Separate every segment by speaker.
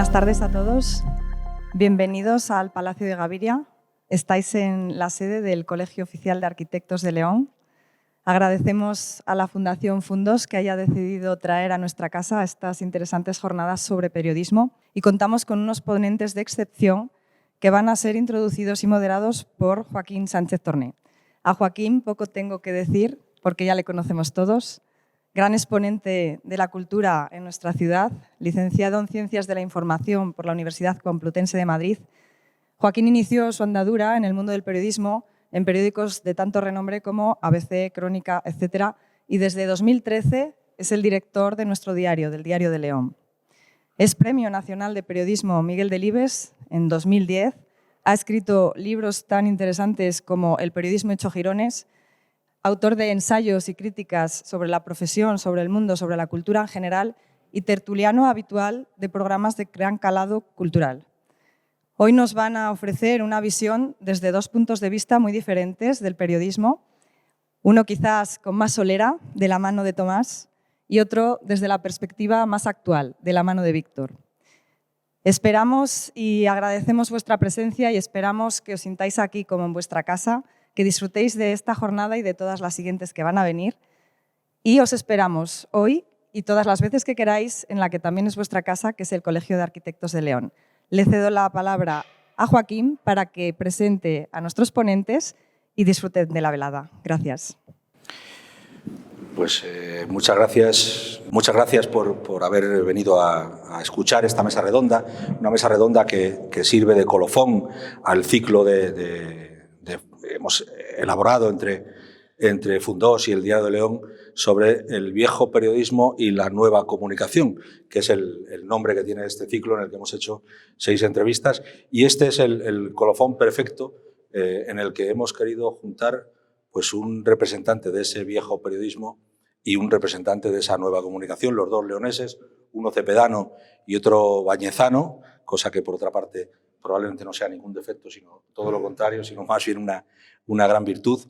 Speaker 1: Buenas tardes a todos. Bienvenidos al Palacio de Gaviria. Estáis en la sede del Colegio Oficial de Arquitectos de León. Agradecemos a la Fundación Fundos que haya decidido traer a nuestra casa estas interesantes jornadas sobre periodismo y contamos con unos ponentes de excepción que van a ser introducidos y moderados por Joaquín Sánchez Torné. A Joaquín poco tengo que decir porque ya le conocemos todos. Gran exponente de la cultura en nuestra ciudad, licenciado en Ciencias de la Información por la Universidad Complutense de Madrid, Joaquín inició su andadura en el mundo del periodismo en periódicos de tanto renombre como ABC, Crónica, etc. Y desde 2013 es el director de nuestro diario, del Diario de León. Es Premio Nacional de Periodismo Miguel Delibes en 2010. Ha escrito libros tan interesantes como El periodismo hecho jirones, autor de ensayos y críticas sobre la profesión, sobre el mundo, sobre la cultura en general y tertuliano habitual de programas de gran calado cultural. Hoy nos van a ofrecer una visión desde dos puntos de vista muy diferentes del periodismo, uno quizás con más solera, de la mano de Tomás, y otro desde la perspectiva más actual, de la mano de Víctor. Esperamos y agradecemos vuestra presencia y esperamos que os sintáis aquí como en vuestra casa, que disfrutéis de esta jornada y de todas las siguientes que van a venir. Y os esperamos hoy y todas las veces que queráis en la que también es vuestra casa, que es el Colegio de Arquitectos de León. Le cedo la palabra a Joaquín para que presente a nuestros ponentes y disfruten de la velada. Gracias.
Speaker 2: Pues muchas gracias por haber venido a escuchar esta mesa redonda, una mesa redonda que sirve de colofón al ciclo hemos elaborado entre Fundós y el Diario de León sobre el viejo periodismo y la nueva comunicación, que es el nombre que tiene este ciclo en el que hemos hecho 6 entrevistas. Y este es el colofón perfecto en el que hemos querido juntar pues, un representante de ese viejo periodismo y un representante de esa nueva comunicación, los dos leoneses, uno cepedano y otro bañezano, cosa que por otra parte probablemente no sea ningún defecto, sino todo lo contrario, sino más bien una gran virtud.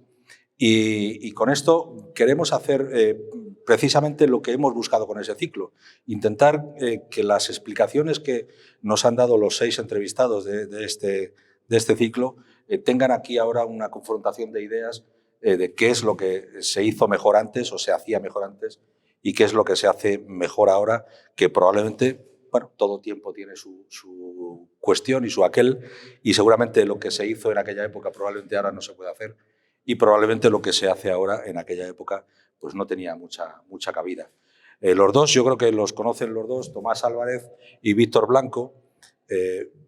Speaker 2: Y con esto queremos hacer precisamente lo que hemos buscado con ese ciclo, intentar que las explicaciones que nos han dado los 6 entrevistados de este ciclo tengan aquí ahora una confrontación de ideas de qué es lo que se hizo mejor antes o se hacía mejor antes y qué es lo que se hace mejor ahora, que probablemente, bueno, todo tiempo tiene su cuestión y su aquel, y seguramente lo que se hizo en aquella época probablemente ahora no se puede hacer, y probablemente lo que se hace ahora en aquella época pues no tenía mucha cabida. Los dos, yo creo que los conocen los dos, Tomás Álvarez y Víctor Blanco.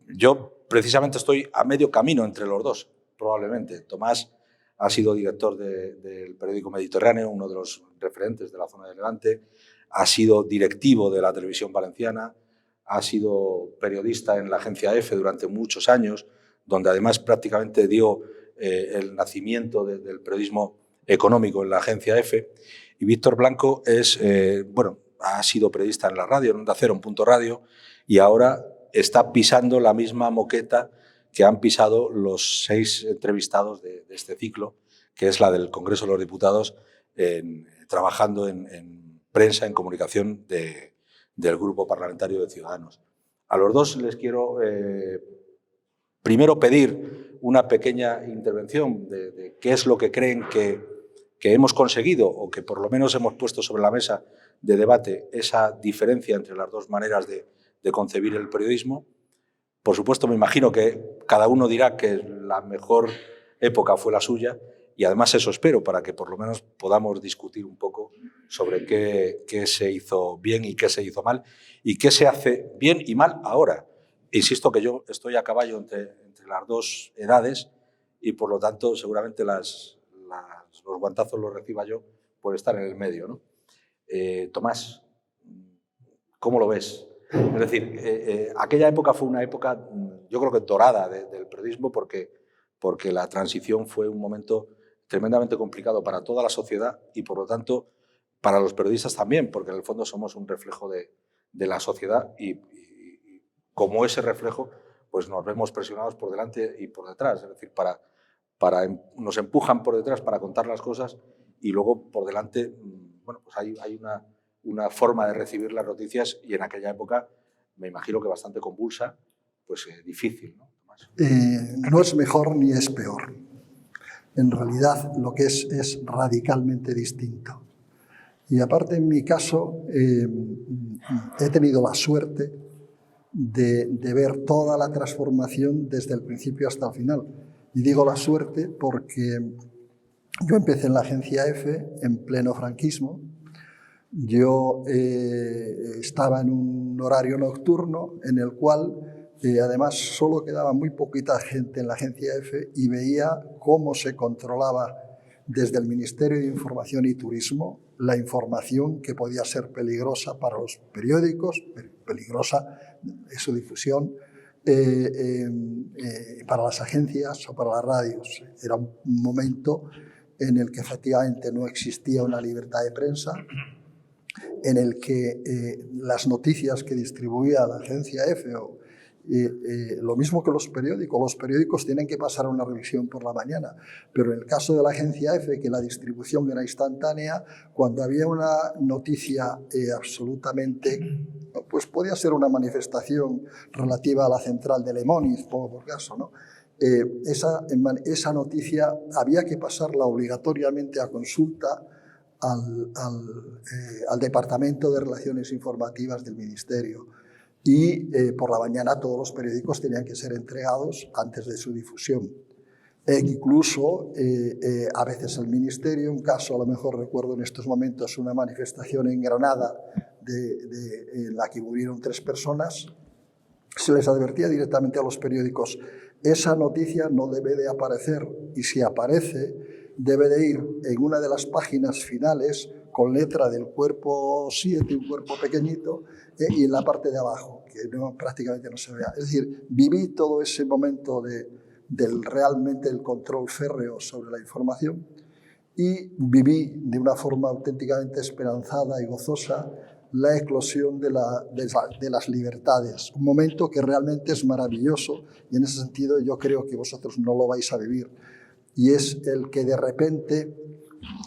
Speaker 2: Yo precisamente estoy a medio camino entre los dos, probablemente. Tomás ha sido director del periódico Mediterráneo, uno de los referentes de la zona de Levante, ha sido directivo de la televisión valenciana, ha sido periodista en la agencia EFE durante muchos años, donde además prácticamente dio el nacimiento del periodismo económico en la agencia EFE. Y Víctor Blanco ha sido periodista en la radio, en Onda Cero, en Punto Radio, y ahora está pisando la misma moqueta que han pisado los 6 entrevistados de este ciclo, que es la del Congreso de los Diputados, trabajando en prensa, en comunicación del Grupo Parlamentario de Ciudadanos. A los dos les quiero primero pedir una pequeña intervención de qué es lo que creen que hemos conseguido o que por lo menos hemos puesto sobre la mesa de debate, esa diferencia entre las dos maneras de concebir el periodismo. Por supuesto, me imagino que cada uno dirá que la mejor época fue la suya y además eso espero para que por lo menos podamos discutir un poco sobre qué se hizo bien y qué se hizo mal y qué se hace bien y mal ahora. Insisto que yo estoy a caballo entre las dos edades y por lo tanto seguramente los guantazos los reciba yo por estar en el medio, ¿no? Tomás, ¿cómo lo ves? Es decir, aquella época fue una época, yo creo que dorada del periodismo porque la transición fue un momento tremendamente complicado para toda la sociedad y, por lo tanto, para los periodistas también, porque en el fondo somos un reflejo de la sociedad y como ese reflejo pues nos vemos presionados por delante y por detrás. Es decir, nos empujan por detrás para contar las cosas y luego por delante, bueno, pues hay una forma de recibir las noticias y en aquella época me imagino que bastante convulsa, pues difícil, ¿no, Tomás?
Speaker 3: No es mejor ni es peor. En realidad lo que es radicalmente distinto. Y aparte, en mi caso, he tenido la suerte de ver toda la transformación desde el principio hasta el final. Y digo la suerte porque yo empecé en la agencia EFE en pleno franquismo. Yo estaba en un horario nocturno en el cual además solo quedaba muy poquita gente en la agencia EFE y veía cómo se controlaba desde el Ministerio de Información y Turismo la información que podía ser peligrosa para los periódicos, peligrosa en su difusión, para las agencias o para las radios. Era un momento en el que efectivamente no existía una libertad de prensa, en el que las noticias que distribuía la agencia EFE, lo mismo que los periódicos tienen que pasar una revisión por la mañana, pero en el caso de la agencia EFE, que la distribución era instantánea, cuando había una noticia absolutamente, pues podía ser una manifestación relativa a la central de Lemoniz, por caso, ¿no? Esa noticia había que pasarla obligatoriamente a consulta al Departamento de Relaciones Informativas del Ministerio. Y por la mañana todos los periódicos tenían que ser entregados antes de su difusión. Incluso a veces el Ministerio, un caso a lo mejor recuerdo en estos momentos una manifestación en Granada en la que murieron 3 personas, se les advertía directamente a los periódicos: esa noticia no debe de aparecer, y si aparece debe de ir en una de las páginas finales con letra del cuerpo 7, un cuerpo pequeñito, y en la parte de abajo, que prácticamente no se vea. Es decir, viví todo ese momento realmente el control férreo sobre la información, y viví de una forma auténticamente esperanzada y gozosa la eclosión de las libertades. Un momento que realmente es maravilloso, y en ese sentido yo creo que vosotros no lo vais a vivir. Y es el que de repente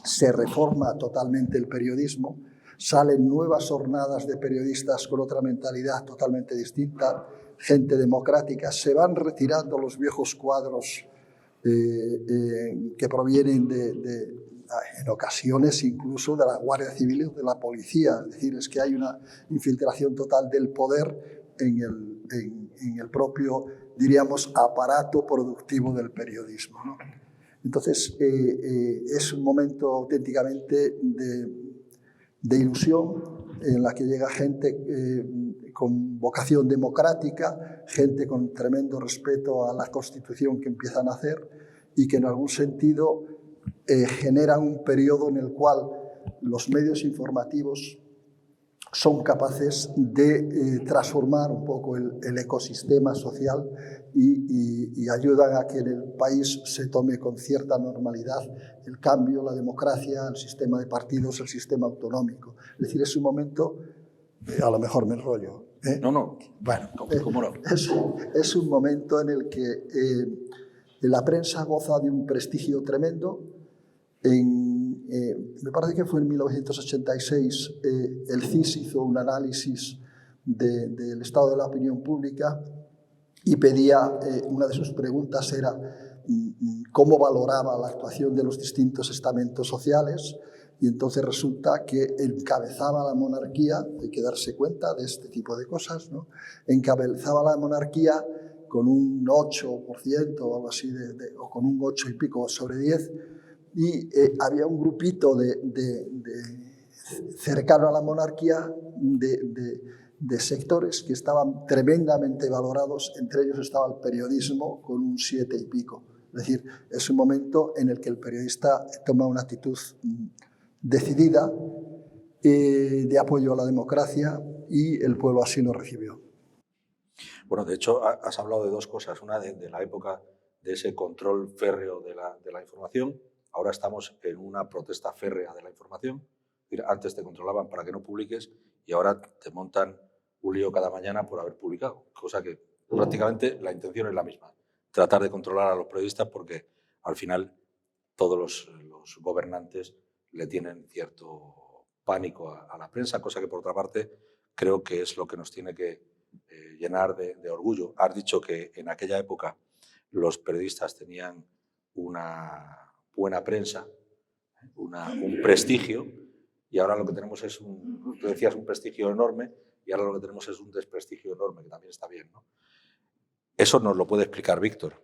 Speaker 3: se reforma totalmente el periodismo, salen nuevas hornadas de periodistas con otra mentalidad totalmente distinta, gente democrática, se van retirando los viejos cuadros que provienen en ocasiones incluso de la Guardia Civil o de la policía. Es decir, es que hay una infiltración total del poder en el propio, diríamos, aparato productivo del periodismo, ¿no? Entonces, es un momento auténticamente de ilusión en la que llega gente con vocación democrática, gente con tremendo respeto a la Constitución que empiezan a hacer y que en algún sentido generan un periodo en el cual los medios informativos son capaces de transformar un poco el ecosistema social y ayudan a que en el país se tome con cierta normalidad el cambio, la democracia, el sistema de partidos, el sistema autonómico. Es decir, es un momento, a lo mejor me enrollo.
Speaker 2: No.
Speaker 3: Bueno,
Speaker 2: ¿cómo no?
Speaker 3: Es un momento en el que la prensa goza de un prestigio tremendo. Me parece que fue en 1986, el CIS hizo un análisis del estado de la opinión pública y pedía, una de sus preguntas era cómo valoraba la actuación de los distintos estamentos sociales, y entonces resulta que encabezaba la monarquía, hay que darse cuenta de este tipo de cosas, ¿no? Encabezaba la monarquía con un 8% o algo así, o con un 8 y pico sobre 10, y había un grupito cercano a la monarquía de sectores que estaban tremendamente valorados. Entre ellos estaba el periodismo con un 7 y pico. Es decir, es un momento en el que el periodista toma una actitud decidida de apoyo a la democracia, y el pueblo así lo recibió.
Speaker 2: Bueno, de hecho, has hablado de 2 cosas. Una de la época de ese control férreo de la información. Ahora estamos en una protesta férrea de la información. Antes te controlaban para que no publiques y ahora te montan un lío cada mañana por haber publicado. Cosa que prácticamente la intención es la misma. Tratar de controlar a los periodistas, porque al final todos los gobernantes le tienen cierto pánico a la prensa, cosa que por otra parte creo que es lo que nos tiene que llenar de orgullo. Has dicho que en aquella época los periodistas tenían una buena prensa, un prestigio, y ahora lo que tenemos es, tú decías, un prestigio enorme, y ahora lo que tenemos es un desprestigio enorme, que también está bien, ¿no? Eso nos lo puede explicar Víctor.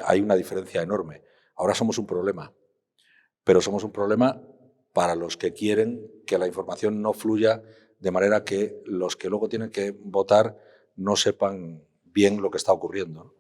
Speaker 2: Hay una diferencia enorme. Ahora somos un problema, pero somos un problema para los que quieren que la información no fluya de manera que los que luego tienen que votar no sepan bien lo que está ocurriendo, ¿no?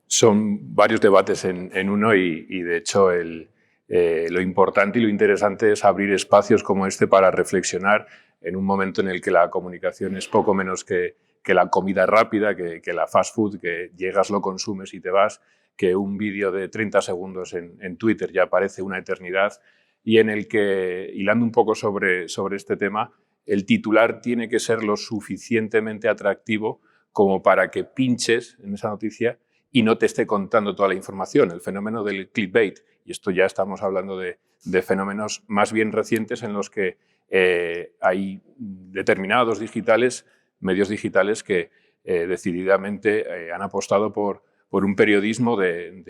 Speaker 4: Son varios debates en uno y de hecho lo importante y lo interesante es abrir espacios como este para reflexionar en un momento en el que la comunicación es poco menos que la comida rápida, que la fast food, que llegas, lo consumes y te vas, que un vídeo de 30 segundos en Twitter ya parece una eternidad, y en el que, hilando un poco sobre este tema, el titular tiene que ser lo suficientemente atractivo como para que pinches en esa noticia y no te esté contando toda la información. El fenómeno del clickbait, y esto ya estamos hablando de fenómenos más bien recientes en los que hay determinados medios digitales que decididamente han apostado por un periodismo en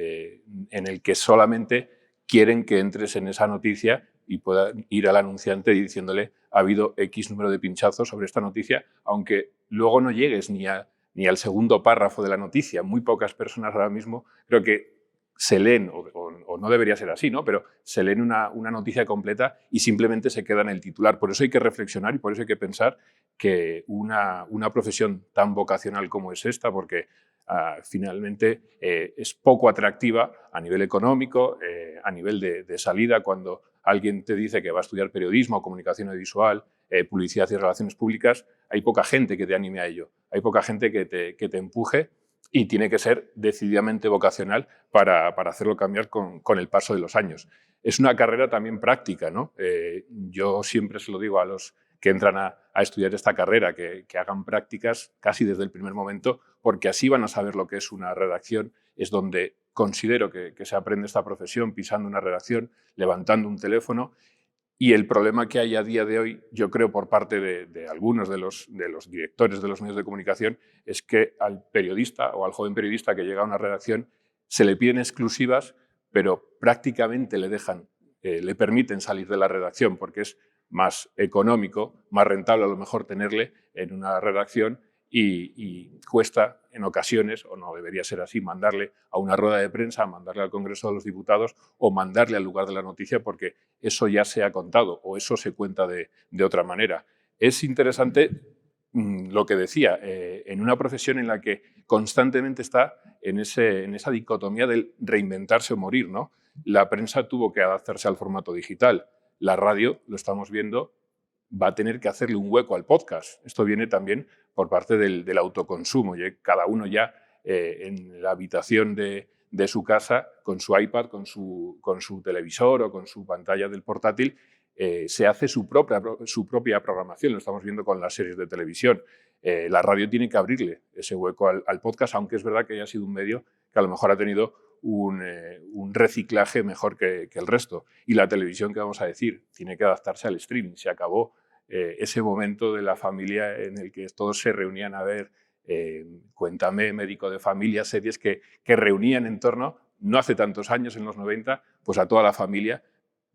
Speaker 4: el que solamente quieren que entres en esa noticia y pueda ir al anunciante diciéndole ha habido X número de pinchazos sobre esta noticia, aunque luego no llegues ni al segundo párrafo de la noticia. Muy pocas personas ahora mismo creo que se leen, o no debería ser así, ¿no? Pero se leen una noticia completa y simplemente se queda en el titular. Por eso hay que reflexionar y por eso hay que pensar que una profesión tan vocacional como es esta, porque finalmente es poco atractiva a nivel económico, a nivel de salida, cuando alguien te dice que va a estudiar periodismo, comunicación audiovisual, publicidad y relaciones públicas, hay poca gente que te anime a ello, hay poca gente que te empuje, y tiene que ser decididamente vocacional para hacerlo cambiar con el paso de los años. Es una carrera también práctica, ¿no? Yo siempre se lo digo a los que entran a estudiar esta carrera, que hagan prácticas casi desde el primer momento, porque así van a saber lo que es una redacción. Es donde considero que se aprende esta profesión, pisando una redacción, levantando un teléfono. Y el problema que hay a día de hoy, yo creo, por parte de algunos de los directores de los medios de comunicación, es que al periodista o al joven periodista que llega a una redacción se le piden exclusivas, pero prácticamente le permiten salir de la redacción porque es más económico, más rentable a lo mejor tenerle en una redacción, y cuesta en ocasiones, o no debería ser así, mandarle a una rueda de prensa, mandarle al Congreso de los Diputados o mandarle al lugar de la noticia, porque eso ya se ha contado o eso se cuenta de otra manera. Es interesante lo que decía, en una profesión en la que constantemente está en esa dicotomía del reinventarse o morir, ¿no? La prensa tuvo que adaptarse al formato digital. La radio, lo estamos viendo, va a tener que hacerle un hueco al podcast. Esto viene también por parte del autoconsumo. Cada uno ya en la habitación de su casa, con su iPad, con su televisor o con su pantalla del portátil, se hace su propia programación. Lo estamos viendo con las series de televisión. La radio tiene que abrirle ese hueco al podcast, aunque es verdad que haya sido un medio que a lo mejor ha tenido un reciclaje mejor que el resto. Y la televisión, ¿qué vamos a decir? Tiene que adaptarse al streaming. Se acabó ese momento de la familia en el que todos se reunían a ver Cuéntame, Médico de Familia, series que reunían en torno, no hace tantos años, en los 90, pues a toda la familia.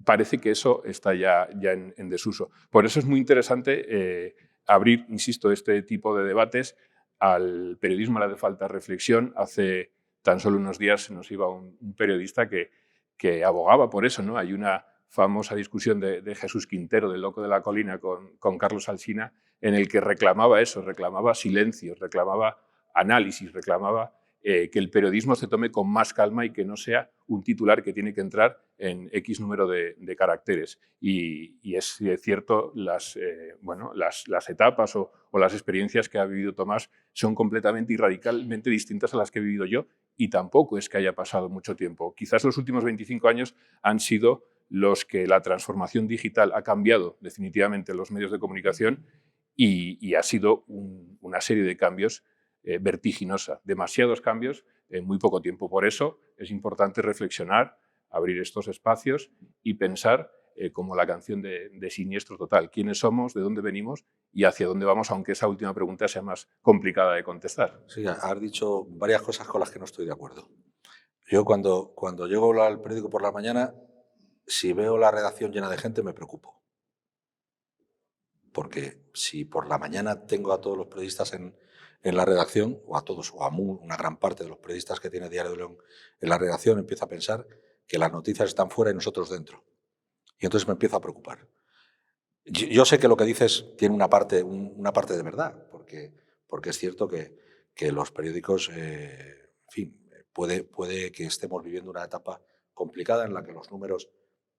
Speaker 4: Parece que eso está ya en desuso. Por eso es muy interesante abrir, insisto, este tipo de debates. Al periodismo le hace falta reflexión. Hace tan solo unos días nos iba un periodista que abogaba por eso, ¿no? Hay una famosa discusión de Jesús Quintero, del Loco de la Colina, con Carlos Alsina, en el que reclamaba eso, reclamaba silencio, reclamaba análisis, reclamaba que el periodismo se tome con más calma y que no sea un titular que tiene que entrar en X número de caracteres. Y es cierto, las etapas o las experiencias que ha vivido Tomás son completamente y radicalmente distintas a las que he vivido yo, y tampoco es que haya pasado mucho tiempo. Quizás los últimos 25 años han sido los que la transformación digital ha cambiado definitivamente los medios de comunicación, y ha sido una serie de cambios vertiginosa, demasiados cambios en muy poco tiempo. Por eso es importante reflexionar, abrir estos espacios y pensar como la canción de Siniestro Total. ¿Quiénes somos? ¿De dónde venimos? ¿Y hacia dónde vamos? Aunque esa última pregunta sea más complicada de contestar.
Speaker 2: Sí, has dicho varias cosas con las que no estoy de acuerdo. Yo cuando llego al periódico por la mañana, si veo la redacción llena de gente, me preocupo. Porque si por la mañana tengo a todos los periodistas en la redacción, o a todos, o a una gran parte de los periodistas que tiene Diario de León en la redacción, empiezo a pensar que las noticias están fuera y nosotros dentro. Y entonces me empiezo a preocupar. Yo sé que lo que dices tiene una parte de verdad, porque es cierto que los periódicos, en fin, puede que estemos viviendo una etapa complicada en la que los números,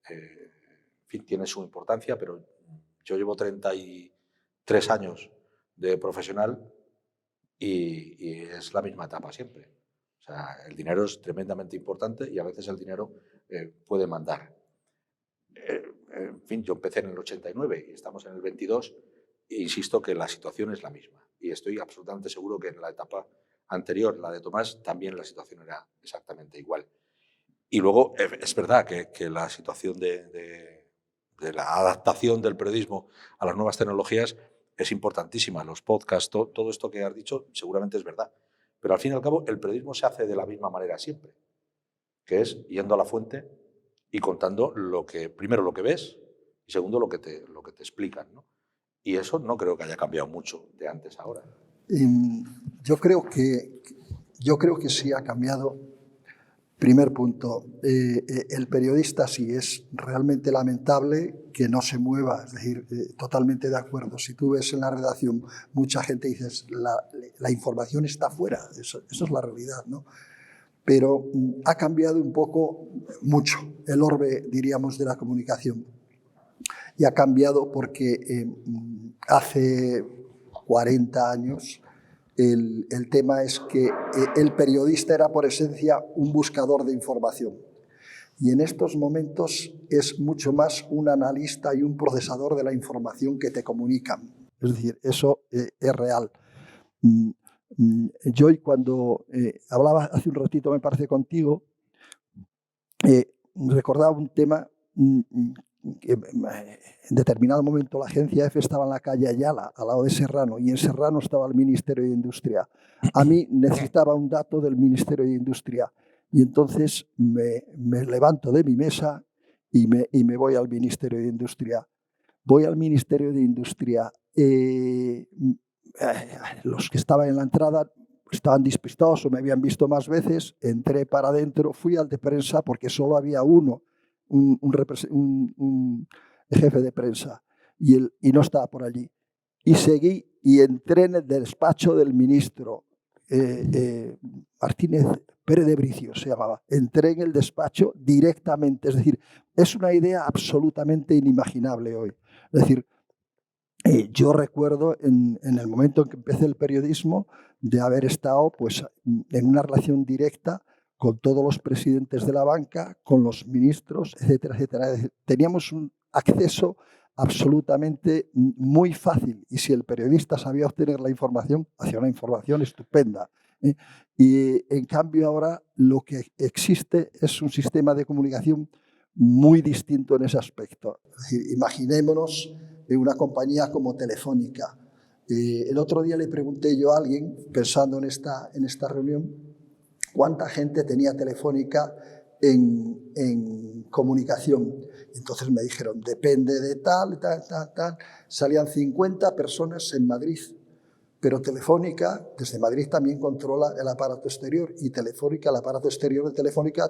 Speaker 2: en fin, tienen su importancia, pero yo llevo 33 años de profesional y es la misma etapa siempre. O sea, el dinero es tremendamente importante y a veces el dinero puede mandar. En fin, yo empecé en el 89 y estamos en el 22 e insisto que la situación es la misma. Y estoy absolutamente seguro que en la etapa anterior, la de Tomás, también la situación era exactamente igual. Y luego es verdad que la situación de la adaptación del periodismo a las nuevas tecnologías es importantísima. Los podcasts, todo esto que has dicho seguramente es verdad. Pero al fin y al cabo el periodismo se hace de la misma manera siempre, que es yendo a la fuente y contando primero lo que ves y segundo lo que te explican, ¿no? Y eso no creo que haya cambiado mucho de antes a ahora.
Speaker 3: Yo creo que sí ha cambiado. Primer punto, el periodista sí es realmente lamentable que no se mueva, es decir, totalmente de acuerdo. Si tú ves en la redacción mucha gente dice la información está fuera, eso es la realidad, ¿no? Pero ha cambiado un poco, mucho, el orbe, diríamos, de la comunicación. Y ha cambiado porque hace 40 años el tema es que el periodista era por esencia un buscador de información. Y en estos momentos es mucho más un analista y un procesador de la información que te comunican. Es decir, eso es real. Yo cuando hablaba hace un ratito, me parece, contigo, recordaba un tema que en determinado momento la agencia EFE estaba en la calle Ayala, al lado de Serrano, y en Serrano estaba el Ministerio de Industria. A mí necesitaba un dato del Ministerio de Industria y entonces me levanto de mi mesa y me voy al Ministerio de Industria. Voy al Ministerio de Industria. Los que estaban en la entrada estaban despistados o me habían visto más veces. Entré para adentro, fui al de prensa porque solo había uno, un jefe de prensa, y no estaba por allí. Y seguí y entré en el despacho del ministro Martínez Pérez de Bricio, se llamaba. Entré en el despacho directamente, es decir, es una idea absolutamente inimaginable hoy. Es decir, yo recuerdo en el momento en que empecé el periodismo de haber estado pues, en una relación directa con todos los presidentes de la banca, con los ministros, etcétera, etcétera. Teníamos un acceso absolutamente muy fácil y si el periodista sabía obtener la información, hacía una información estupenda. Y en cambio ahora lo que existe es un sistema de comunicación muy distinto en ese aspecto. Es decir, imaginémonos una compañía como Telefónica. El otro día le pregunté yo a alguien, pensando en esta reunión, cuánta gente tenía Telefónica en comunicación. Entonces me dijeron, depende de tal. Salían 50 personas en Madrid, pero Telefónica, desde Madrid también controla el aparato exterior y Telefónica, el aparato exterior de Telefónica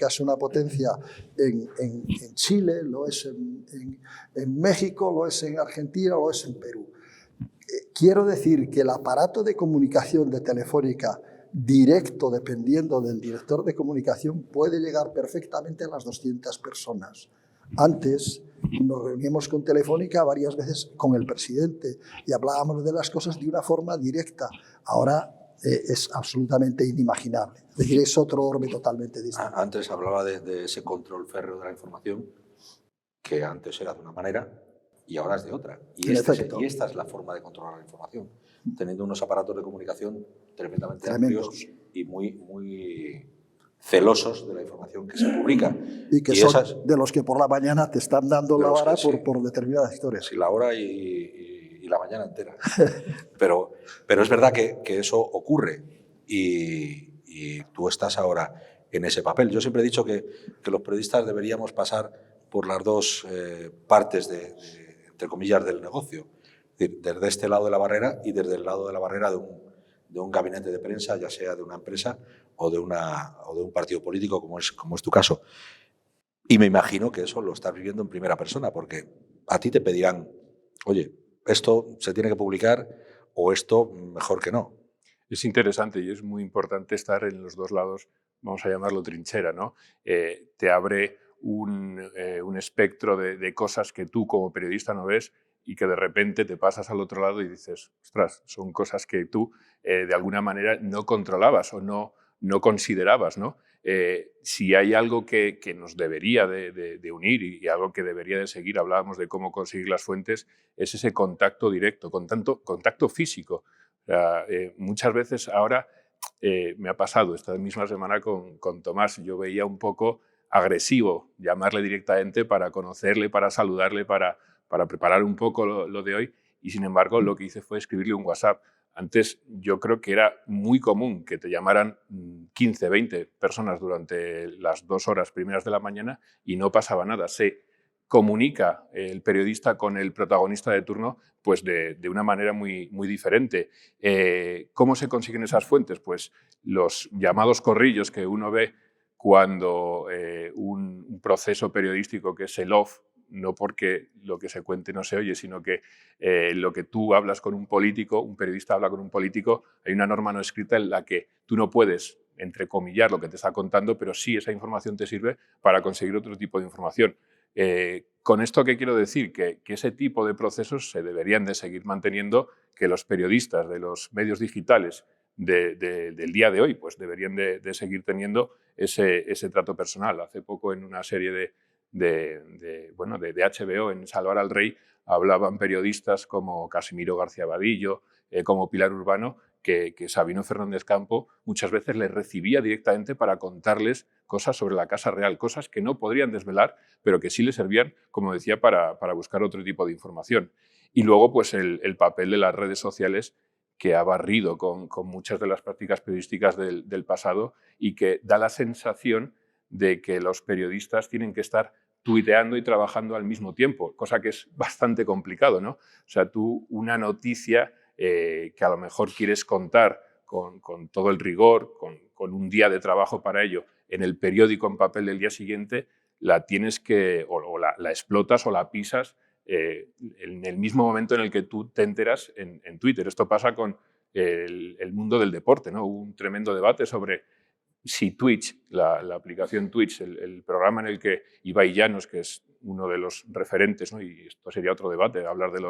Speaker 3: es una potencia en Chile, lo es en México, lo es en Argentina, lo es en Perú. Quiero decir que el aparato de comunicación de Telefónica directo, dependiendo del director de comunicación, puede llegar perfectamente a las 200 personas. Antes nos reuníamos con Telefónica varias veces con el presidente y hablábamos de las cosas de una forma directa. Ahora es absolutamente inimaginable. Es decir, es otro orbe totalmente distinto.
Speaker 2: Antes hablaba de ese control férreo de la información, que antes era de una manera y ahora es de otra. Y esta es la forma de controlar la información, teniendo unos aparatos de comunicación tremendamente amplios y muy celosos de la información que se publica.
Speaker 3: Y que son de los que por la mañana te están dando la vara por determinadas historias.
Speaker 2: Sí, la hora y la mañana entera. pero es verdad que eso ocurre y tú estás ahora en ese papel. Yo siempre he dicho que los periodistas deberíamos pasar por las dos partes, entre comillas, del negocio. Es decir, desde este lado de la barrera y desde el lado de la barrera de un gabinete de prensa, ya sea de una empresa o de un partido político, como es tu caso. Y me imagino que eso lo estás viviendo en primera persona, porque a ti te pedirán, oye, esto se tiene que publicar o esto mejor que no.
Speaker 4: Es interesante y es muy importante estar en los dos lados, vamos a llamarlo trinchera, ¿no? Te abre un espectro de cosas que tú como periodista no ves y que de repente te pasas al otro lado y dices, ostras, son cosas que tú de alguna manera no controlabas o no considerabas, ¿no? Si hay algo que nos debería de unir y algo que debería de seguir, hablábamos de cómo conseguir las fuentes, es ese contacto directo, contacto físico. O sea, muchas veces ahora me ha pasado esta misma semana con Tomás, yo veía un poco agresivo llamarle directamente para conocerle, para saludarle, para preparar un poco lo de hoy y sin embargo lo que hice fue escribirle un WhatsApp. Antes yo creo que era muy común que te llamaran 15, 20 personas durante las 2 horas primeras de la mañana y no pasaba nada. Se comunica el periodista con el protagonista de turno pues de una manera muy diferente. ¿Cómo se consiguen esas fuentes? Pues los llamados corrillos que uno ve cuando un proceso periodístico que es el off, no porque lo que se cuente no se oye, sino que lo que tú hablas con un político, un periodista habla con un político, hay una norma no escrita en la que tú no puedes entrecomillar lo que te está contando, pero sí esa información te sirve para conseguir otro tipo de información. ¿Con esto qué quiero decir? Que ese tipo de procesos se deberían de seguir manteniendo, que los periodistas de los medios digitales del día de hoy pues deberían de seguir teniendo ese trato personal. Hace poco en una serie de HBO, en Salvar al Rey, hablaban periodistas como Casimiro García Vadillo, como Pilar Urbano, que Sabino Fernández Campo muchas veces les recibía directamente para contarles cosas sobre la Casa Real, cosas que no podrían desvelar, pero que sí les servían, como decía, para buscar otro tipo de información. Y luego, pues el papel de las redes sociales, que ha barrido con muchas de las prácticas periodísticas del pasado y que da la sensación de que los periodistas tienen que estar tuiteando y trabajando al mismo tiempo, cosa que es bastante complicado, ¿no? O sea, tú una noticia que a lo mejor quieres contar con todo el rigor, con un día de trabajo para ello, en el periódico en papel del día siguiente, la tienes que, o la explotas o la pisas en el mismo momento en el que tú te enteras en Twitter. Esto pasa con el mundo del deporte, ¿no? Hubo un tremendo debate sobre si Twitch, la aplicación Twitch, el programa en el que Ibai Llanos, que es uno de los referentes, ¿no? Y esto sería otro debate, hablar de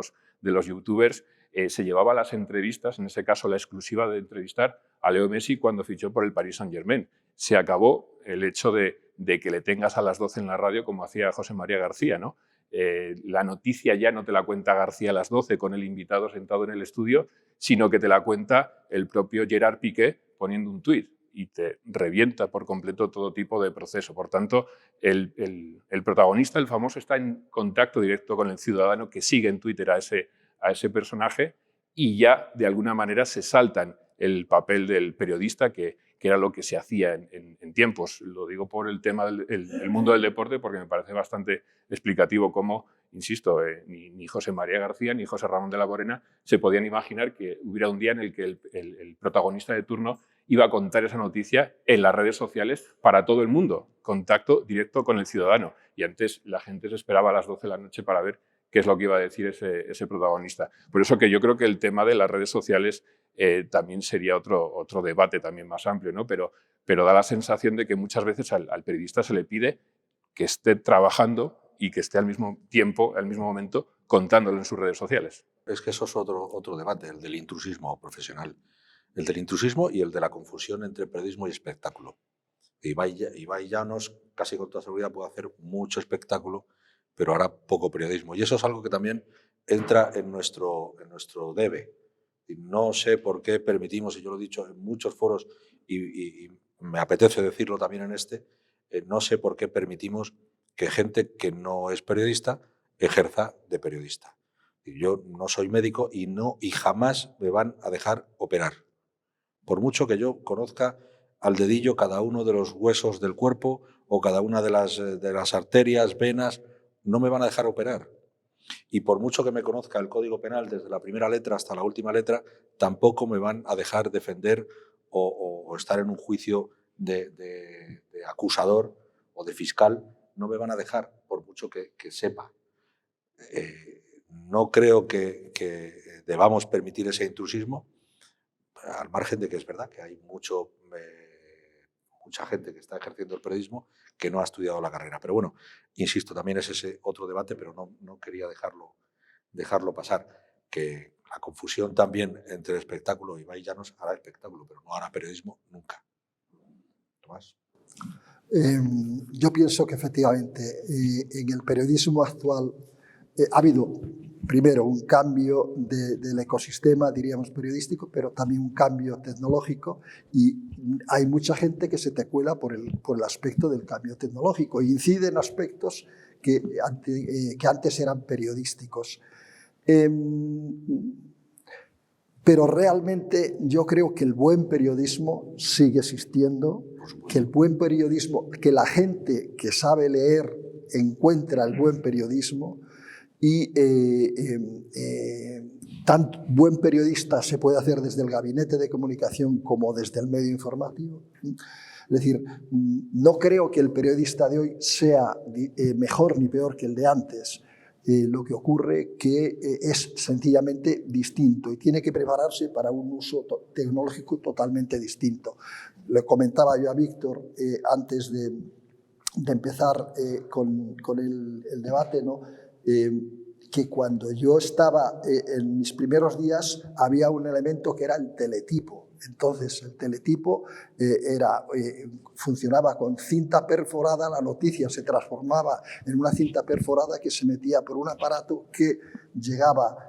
Speaker 4: los youtubers, se llevaba las entrevistas, en ese caso la exclusiva de entrevistar a Leo Messi cuando fichó por el Paris Saint-Germain. Se acabó el hecho de que le tengas a las 12 en la radio como hacía José María García, ¿no? La noticia ya no te la cuenta García a las 12 con el invitado sentado en el estudio, sino que te la cuenta el propio Gerard Piqué poniendo un tuit y te revienta por completo todo tipo de proceso. Por tanto, el protagonista, el famoso, está en contacto directo con el ciudadano que sigue en Twitter a ese personaje y ya de alguna manera se saltan el papel del periodista, que era lo que se hacía en tiempos. Lo digo por el tema del mundo del deporte porque me parece bastante explicativo cómo, insisto, ni José María García ni José Ramón de la Morena se podían imaginar que hubiera un día en el que el protagonista de turno iba a contar esa noticia en las redes sociales para todo el mundo, contacto directo con el ciudadano. Y antes la gente se esperaba a las 12 de la noche para ver qué es lo que iba a decir ese protagonista. Por eso que yo creo que el tema de las redes sociales también sería otro debate también más amplio, ¿no? Pero da la sensación de que muchas veces al periodista se le pide que esté trabajando y que esté al mismo tiempo, al mismo momento, contándolo en sus redes sociales.
Speaker 2: Es que eso es otro debate, el del intrusismo profesional. El del intrusismo y el de la confusión entre periodismo y espectáculo. Ibai Llanos, casi con toda seguridad, puede hacer mucho espectáculo, pero hará poco periodismo. Y eso es algo que también entra en nuestro debe. Y no sé por qué permitimos, y yo lo he dicho en muchos foros, y me apetece decirlo también en este, no sé por qué permitimos que gente que no es periodista ejerza de periodista. Yo no soy médico y jamás me van a dejar operar. Por mucho que yo conozca al dedillo cada uno de los huesos del cuerpo o cada una de las arterias, venas, no me van a dejar operar. Y por mucho que me conozca el Código Penal desde la primera letra hasta la última letra, tampoco me van a dejar defender o estar en un juicio de acusador o de fiscal. No me van a dejar, por mucho que sepa. No creo que debamos permitir ese intrusismo, al margen de que es verdad que hay mucha gente que está ejerciendo el periodismo que no ha estudiado la carrera. Pero bueno, insisto, también es ese otro debate, pero no quería dejarlo pasar, que la confusión también entre el espectáculo, Ibai Llanos hará espectáculo, pero no hará periodismo nunca. Tomás.
Speaker 3: Yo pienso que efectivamente en el periodismo actual ha habido primero un cambio del ecosistema, diríamos, periodístico, pero también un cambio tecnológico, y hay mucha gente que se te cuela por el aspecto del cambio tecnológico e incide en aspectos que antes eran periodísticos. Pero realmente yo creo que el buen periodismo sigue existiendo, que el buen periodismo, que la gente que sabe leer encuentra el buen periodismo, y tan buen periodista se puede hacer desde el gabinete de comunicación como desde el medio informativo. Es decir, no creo que el periodista de hoy sea mejor ni peor que el de antes. Lo que ocurre que es sencillamente distinto y tiene que prepararse para un uso tecnológico totalmente distinto. Le comentaba yo a Víctor antes de empezar con el debate, ¿no? Que cuando yo estaba en mis primeros días había un elemento que era el teletipo. Entonces el teletipo funcionaba con cinta perforada, la noticia se transformaba en una cinta perforada que se metía por un aparato que llegaba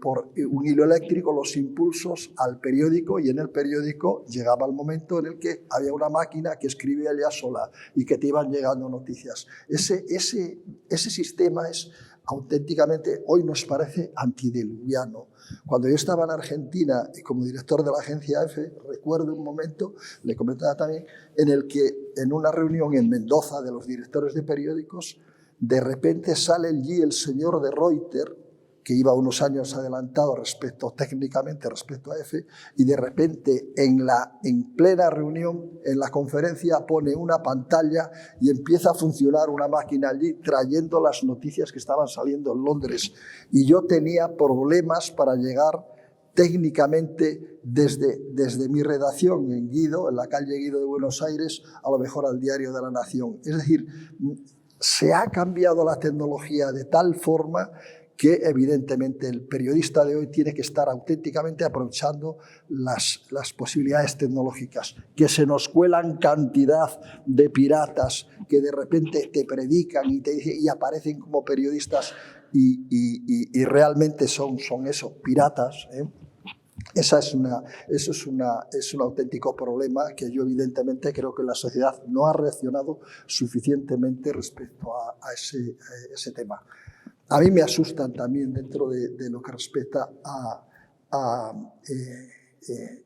Speaker 3: por un hilo eléctrico los impulsos al periódico, y en el periódico llegaba el momento en el que había una máquina que escribía ella sola y que te iban llegando noticias. Ese sistema es auténticamente, hoy nos parece antidiluviano. Cuando yo estaba en Argentina como director de la agencia EFE, recuerdo un momento, le comentaba también, en el que en una reunión en Mendoza de los directores de periódicos, de repente sale allí el señor de Reuters, que iba unos años adelantado técnicamente respecto a EFE, y de repente en plena reunión, en la conferencia, pone una pantalla y empieza a funcionar una máquina allí trayendo las noticias que estaban saliendo en Londres. Y yo tenía problemas para llegar técnicamente desde mi redacción en Guido, en la calle Guido de Buenos Aires, a lo mejor al Diario de la Nación. Es decir, se ha cambiado la tecnología de tal forma que evidentemente el periodista de hoy tiene que estar auténticamente aprovechando las posibilidades tecnológicas, que se nos cuelan cantidad de piratas que de repente te predican y aparecen como periodistas y realmente son eso, piratas, ¿eh? Eso es un auténtico problema que yo evidentemente creo que la sociedad no ha reaccionado suficientemente respecto a ese tema. A mí me asustan también dentro de lo que respecta a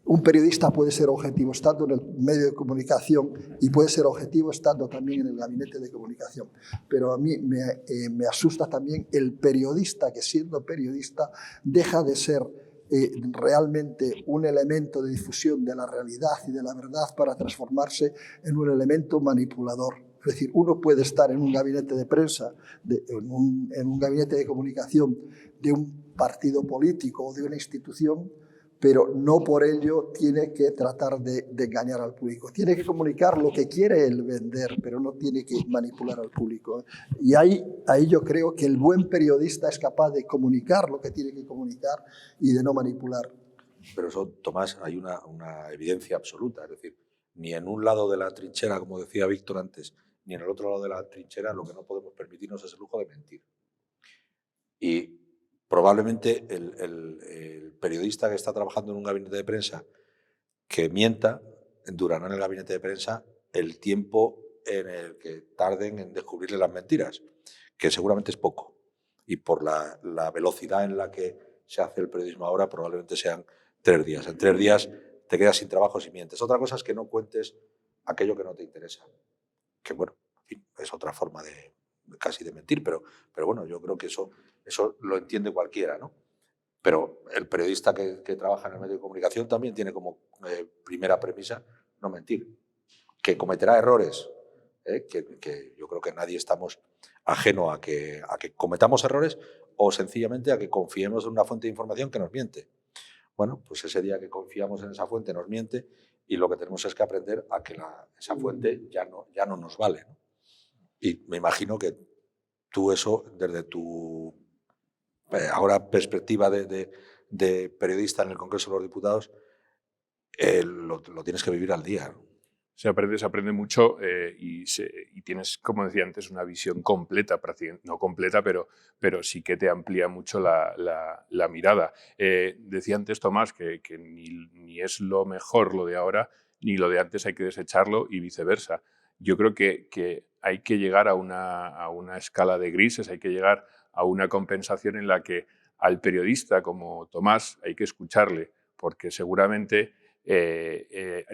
Speaker 3: un periodista puede ser objetivo estando en el medio de comunicación y puede ser objetivo estando también en el gabinete de comunicación. Pero a mí me asusta también el periodista que, siendo periodista, deja de ser realmente un elemento de difusión de la realidad y de la verdad para transformarse en un elemento manipulador. Es decir, uno puede estar en un gabinete de prensa, en un gabinete de comunicación de un partido político o de una institución, pero no por ello tiene que tratar de engañar al público. Tiene que comunicar lo que quiere él vender, pero no tiene que manipular al público. Y ahí yo creo que el buen periodista es capaz de comunicar lo que tiene que comunicar y de no manipular.
Speaker 2: Pero eso, Tomás, hay una evidencia absoluta. Es decir, ni en un lado de la trinchera, como decía Víctor antes, ni en el otro lado de la trinchera, lo que no podemos permitirnos es el lujo de mentir. Y probablemente el periodista que está trabajando en un gabinete de prensa que mienta durará en el gabinete de prensa el tiempo en el que tarden en descubrirle las mentiras, que seguramente es poco. Y por la velocidad en la que se hace el periodismo ahora, probablemente sean 3 días. En 3 días te quedas sin trabajo si mientes. Otra cosa es que no cuentes aquello que no te interesa. Que bueno, en fin, es otra forma casi de mentir, pero bueno, yo creo que eso lo entiende cualquiera, ¿no? Pero el periodista que trabaja en el medio de comunicación también tiene como primera premisa no mentir. Que cometerá errores, que yo creo que nadie estamos ajeno a que cometamos errores o sencillamente a que confiemos en una fuente de información que nos miente. Bueno, pues ese día que confiamos en esa fuente nos miente y lo que tenemos es que aprender a que esa fuente ya no nos vale, ¿no? Y me imagino que tú eso, desde tu ahora perspectiva de periodista en el Congreso de los Diputados, lo tienes que vivir al día, ¿no?
Speaker 4: Se aprende mucho y tienes, como decía antes, una visión completa, no completa, pero sí que te amplía mucho la mirada. Decía antes Tomás que ni es lo mejor lo de ahora, ni lo de antes hay que desecharlo y viceversa. Yo creo que hay que llegar a una escala de grises, hay que llegar a una compensación en la que al periodista como Tomás hay que escucharle, porque seguramente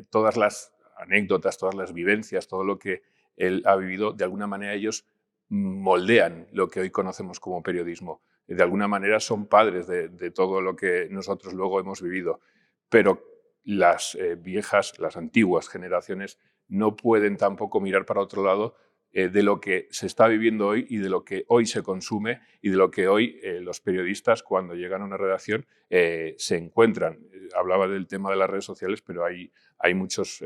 Speaker 4: todas las anécdotas, todas las vivencias, todo lo que él ha vivido, de alguna manera ellos moldean lo que hoy conocemos como periodismo. De alguna manera son padres de todo lo que nosotros luego hemos vivido. Pero las viejas, las antiguas generaciones no pueden tampoco mirar para otro lado de lo que se está viviendo hoy y de lo que hoy se consume y de lo que hoy los periodistas, cuando llegan a una redacción, se encuentran. Hablaba del tema de las redes sociales, pero hay muchos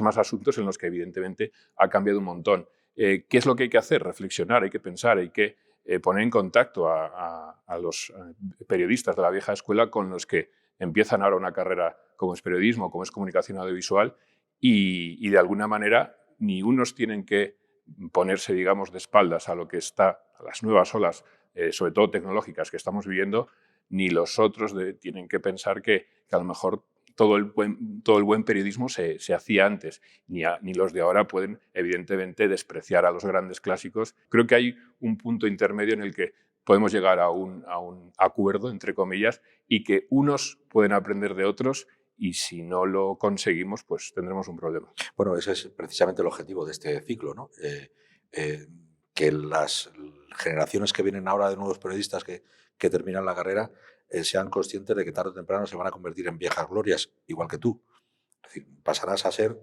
Speaker 4: más asuntos en los que evidentemente ha cambiado un montón. ¿Qué es lo que hay que hacer? Reflexionar, hay que pensar, hay que poner en contacto a los periodistas de la vieja escuela con los que empiezan ahora una carrera como es periodismo, como es comunicación audiovisual y de alguna manera ni unos tienen que ponerse, digamos, de espaldas a lo que está, a las nuevas olas, sobre todo tecnológicas que estamos viviendo, ni los otros tienen que pensar que a lo mejor todo el buen periodismo se hacía antes, ni los de ahora pueden, evidentemente, despreciar a los grandes clásicos. Creo que hay un punto intermedio en el que podemos llegar a un acuerdo, entre comillas, y que unos pueden aprender de otros y si no lo conseguimos, pues tendremos un problema.
Speaker 2: Bueno, ese es precisamente el objetivo de este ciclo, ¿no? Que las generaciones que vienen ahora de nuevos periodistas que terminan la carrera sean conscientes de que tarde o temprano se van a convertir en viejas glorias, igual que tú. Es decir, pasarás a ser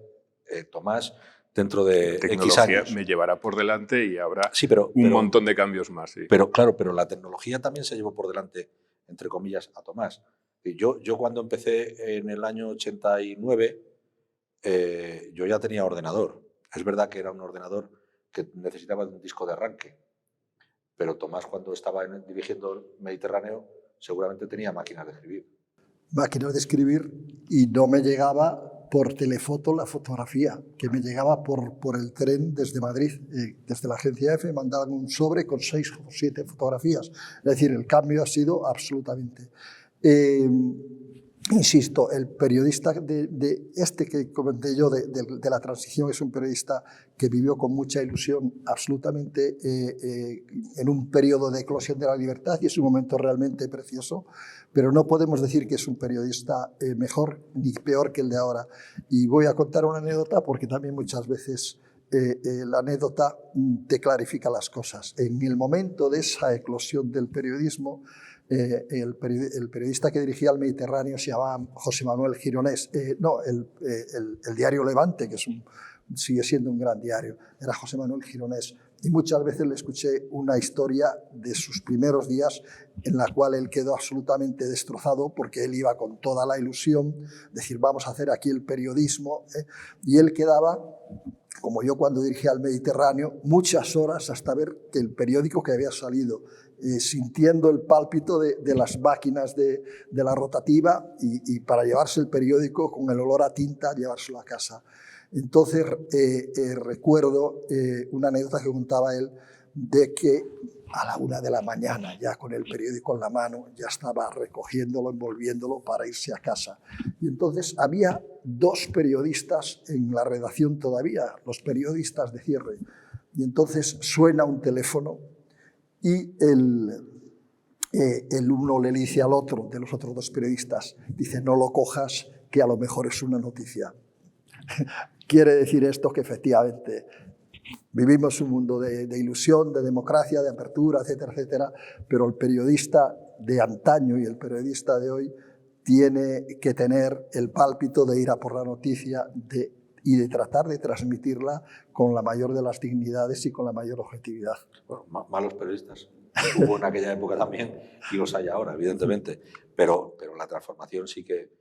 Speaker 2: Tomás dentro de X años.
Speaker 4: Me llevará por delante y habrá un montón de cambios más. Sí.
Speaker 2: Pero claro, la tecnología también se llevó por delante, entre comillas, a Tomás. Yo cuando empecé en el año 89, yo ya tenía ordenador. Es verdad que era un ordenador que necesitaba un disco de arranque, pero Tomás cuando estaba dirigiendo el Mediterráneo seguramente tenía máquinas de escribir.
Speaker 3: Máquinas de escribir y no me llegaba por telefoto la fotografía, que me llegaba por el tren desde Madrid. Desde la agencia EFE me mandaban un sobre con 6 o 7 fotografías. Es decir, el cambio ha sido absolutamente... Insisto, el periodista de este que comenté yo de la transición es un periodista que vivió con mucha ilusión absolutamente en un periodo de eclosión de la libertad y es un momento realmente precioso, pero no podemos decir que es un periodista mejor ni peor que el de ahora. Y voy a contar una anécdota porque también muchas veces la anécdota te clarifica las cosas. En el momento de esa eclosión del periodismo, el periodista que dirigía el Mediterráneo se llamaba José Manuel Gironés. El diario Levante, que sigue siendo un gran diario, era José Manuel Gironés. Y muchas veces le escuché una historia de sus primeros días en la cual él quedó absolutamente destrozado porque él iba con toda la ilusión, decir, vamos a hacer aquí el periodismo, y él quedaba, como yo cuando dirigía al Mediterráneo, muchas horas hasta ver que el periódico que había salido, sintiendo el pálpito de las máquinas de la rotativa y para llevarse el periódico con el olor a tinta, llevárselo a casa. Entonces recuerdo una anécdota que contaba él de que a la 1 de la mañana, ya con el periódico en la mano, ya estaba recogiéndolo, envolviéndolo para irse a casa. Y entonces había 2 periodistas en la redacción todavía, los periodistas de cierre. Y entonces suena un teléfono y el uno le dice al otro, de los otros 2 periodistas, dice, no lo cojas, que a lo mejor es una noticia. Quiere decir esto que efectivamente vivimos un mundo de ilusión, de democracia, de apertura, etcétera, etcétera, pero el periodista de antaño y el periodista de hoy tiene que tener el pálpito de ir a por la noticia y de tratar de transmitirla con la mayor de las dignidades y con la mayor objetividad.
Speaker 2: Bueno, malos periodistas hubo en aquella época también y los hay ahora, evidentemente, pero la transformación sí que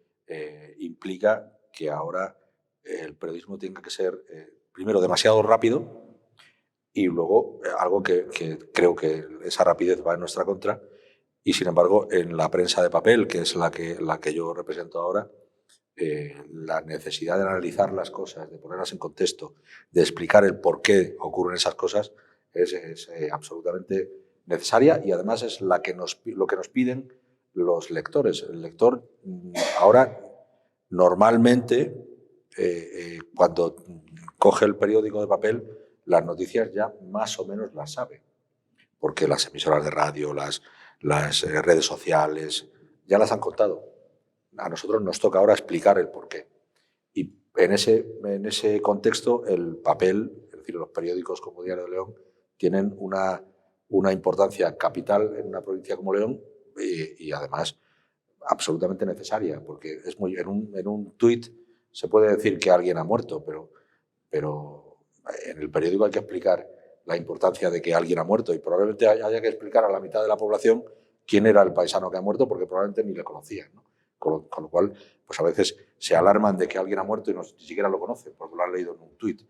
Speaker 2: implica que ahora el periodismo tenga que ser, primero, demasiado rápido y luego algo que creo que esa rapidez va en nuestra contra y, sin embargo, en la prensa de papel, que es la que yo represento ahora, la necesidad de analizar las cosas, de ponerlas en contexto, de explicar el por qué ocurren esas cosas es absolutamente necesaria y además es lo que nos piden los lectores. El lector ahora normalmente cuando coge el periódico de papel las noticias ya más o menos las sabe, porque las emisoras de radio, las redes sociales ya las han contado. A nosotros nos toca ahora explicar el porqué. Y en ese contexto el papel, es decir, los periódicos como Diario de León, tienen una importancia capital en una provincia como León y además absolutamente necesaria, porque es en un tuit se puede decir que alguien ha muerto, pero en el periódico hay que explicar la importancia de que alguien ha muerto y probablemente haya que explicar a la mitad de la población quién era el paisano que ha muerto porque probablemente ni le conocían, ¿no? Con lo cual, pues a veces se alarman de que alguien ha muerto y ni siquiera lo conocen porque lo han leído en un tuit.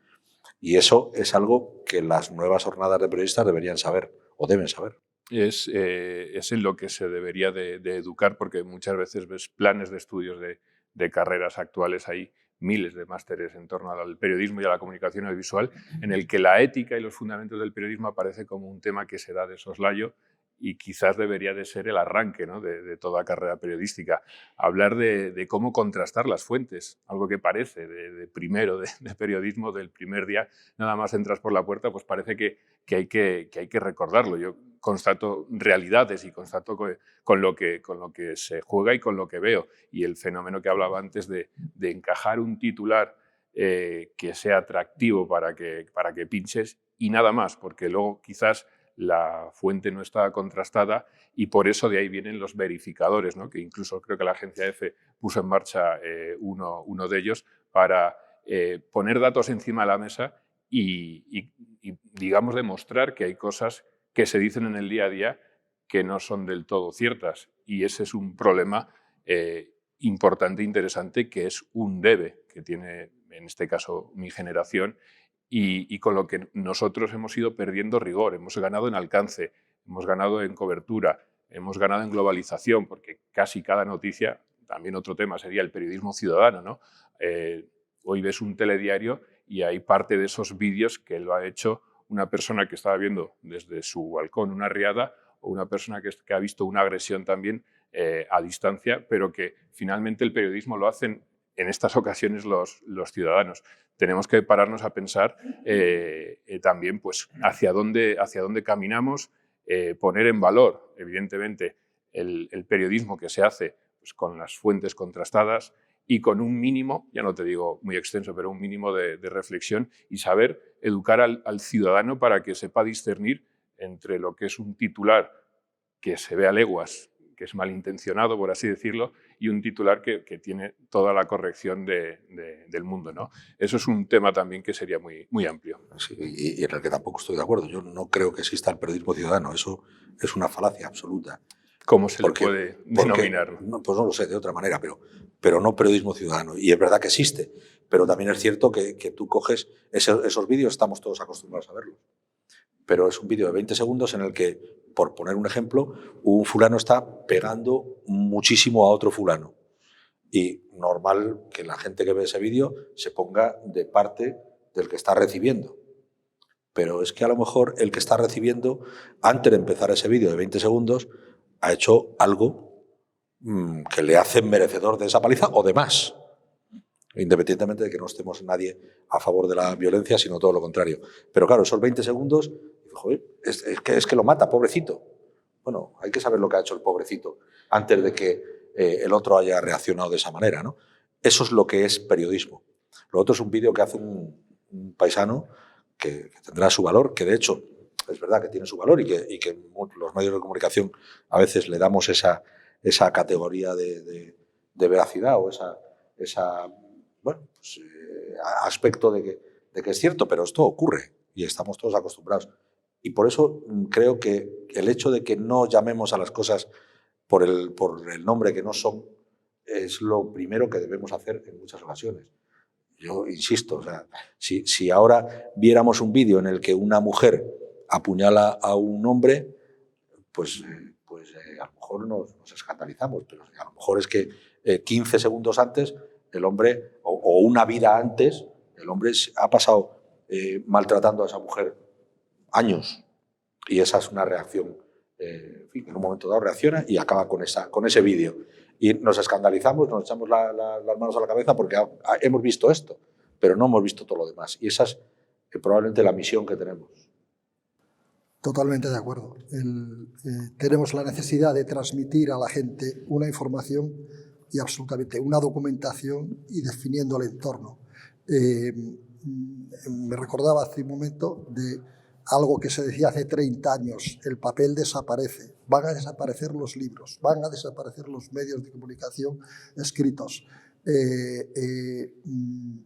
Speaker 2: Y eso es algo que las nuevas jornadas de periodistas deberían saber o deben saber.
Speaker 4: Es en lo que se debería de educar, porque muchas veces ves planes de estudios de carreras actuales, hay miles de másteres en torno al periodismo y a la comunicación audiovisual, en el que la ética y los fundamentos del periodismo aparece como un tema que se da de soslayo y quizás debería de ser el arranque, ¿no?, de toda carrera periodística. Hablar de cómo contrastar las fuentes, algo que parece de primero de periodismo, del primer día, nada más entras por la puerta, pues parece que hay que recordarlo. Yo constato realidades y constato con lo que se juega y con lo que veo. Y el fenómeno que hablaba antes de encajar un titular que sea atractivo para que pinches y nada más, porque luego quizás la fuente no está contrastada y por eso de ahí vienen los verificadores, ¿no?, que incluso creo que la agencia EFE puso en marcha uno de ellos para poner datos encima de la mesa y digamos, demostrar que hay cosas que se dicen en el día a día que no son del todo ciertas. Y ese es un problema importante e interesante, que es un debe que tiene, en este caso, mi generación, y con lo que nosotros hemos ido perdiendo rigor. Hemos ganado en alcance, hemos ganado en cobertura, hemos ganado en globalización, porque casi cada noticia, también otro tema sería el periodismo ciudadano, ¿no? Hoy ves un telediario y hay parte de esos vídeos que lo ha hecho una persona que estaba viendo desde su balcón una riada o una persona que ha visto una agresión también a distancia, pero que finalmente el periodismo lo hacen en estas ocasiones los ciudadanos. Tenemos que pararnos a pensar también pues, hacia dónde caminamos, poner en valor, evidentemente, el periodismo que se hace pues, con las fuentes contrastadas y con un mínimo, ya no te digo muy extenso, pero un mínimo de reflexión y saber educar al ciudadano para que sepa discernir entre lo que es un titular que se ve a leguas, que es malintencionado, por así decirlo, y un titular que tiene toda la corrección del mundo, ¿no? Eso es un tema también que sería muy, muy amplio.
Speaker 2: Sí, y en el que tampoco estoy de acuerdo. Yo no creo que exista el periodismo ciudadano. Eso es una falacia absoluta.
Speaker 4: ¿Cómo se le puede denominar?
Speaker 2: No, pues no lo sé, de otra manera, pero no periodismo ciudadano. Y es verdad que existe, pero también es cierto que tú coges esos vídeos, estamos todos acostumbrados a verlos. Pero es un vídeo de 20 segundos en el que, por poner un ejemplo, un fulano está pegando muchísimo a otro fulano. Y normal que la gente que ve ese vídeo se ponga de parte del que está recibiendo. pero es que a lo mejor el que está recibiendo, antes de empezar ese vídeo de 20 segundos, ha hecho algo que le hace merecedor de esa paliza o de más, independientemente de que no estemos nadie a favor de la violencia, sino todo lo contrario. Pero claro, esos 20 segundos, joder, es que lo mata, pobrecito. Bueno, hay que saber lo que ha hecho el pobrecito antes de que el otro haya reaccionado de esa manera, ¿no? Eso es lo que es periodismo. Lo otro es un vídeo que hace un paisano que tendrá su valor, que de hecho es verdad que tiene su valor y que los medios de comunicación a veces le damos esa categoría de veracidad o esa bueno, pues, aspecto de que es cierto, pero esto ocurre y estamos todos acostumbrados. Y por eso creo que el hecho de que no llamemos a las cosas por el nombre que no son es lo primero que debemos hacer en muchas ocasiones. Yo insisto, o sea, si ahora viéramos un vídeo en el que una mujer apuñala a un hombre, pues a lo mejor nos escandalizamos, pero a lo mejor es que 15 segundos antes el hombre, o una vida antes, el hombre ha pasado maltratando a esa mujer años, y esa es una reacción, en fin, en un momento dado reacciona y acaba con ese vídeo. Y nos escandalizamos, nos echamos las manos a la cabeza porque hemos visto esto, pero no hemos visto todo lo demás. Y esa es probablemente la misión que tenemos.
Speaker 3: Totalmente de acuerdo. Tenemos la necesidad de transmitir a la gente una información y absolutamente una documentación y definiendo el entorno. Me recordaba hace un momento de algo que se decía hace 30 años, el papel desaparece, van a desaparecer los libros, van a desaparecer los medios de comunicación escritos.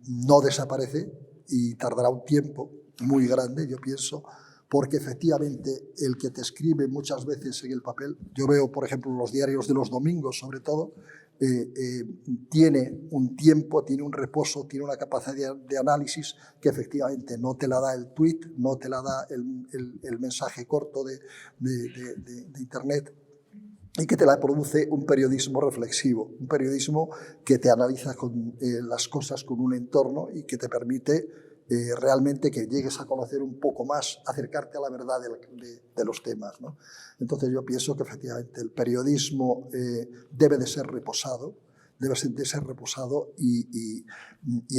Speaker 3: No desaparece y tardará un tiempo muy grande, yo pienso, porque efectivamente el que te escribe muchas veces en el papel, yo veo, por ejemplo, los diarios de los domingos, sobre todo, tiene un tiempo, tiene un reposo, tiene una capacidad de análisis que efectivamente no te la da el tuit, no te la da el mensaje corto de Internet, y que te la produce un periodismo reflexivo, un periodismo que te analiza las cosas con un entorno y que te permite realmente que llegues a conocer un poco más, acercarte a la verdad de los temas, ¿no? Entonces yo pienso que efectivamente el periodismo debe de ser reposado, y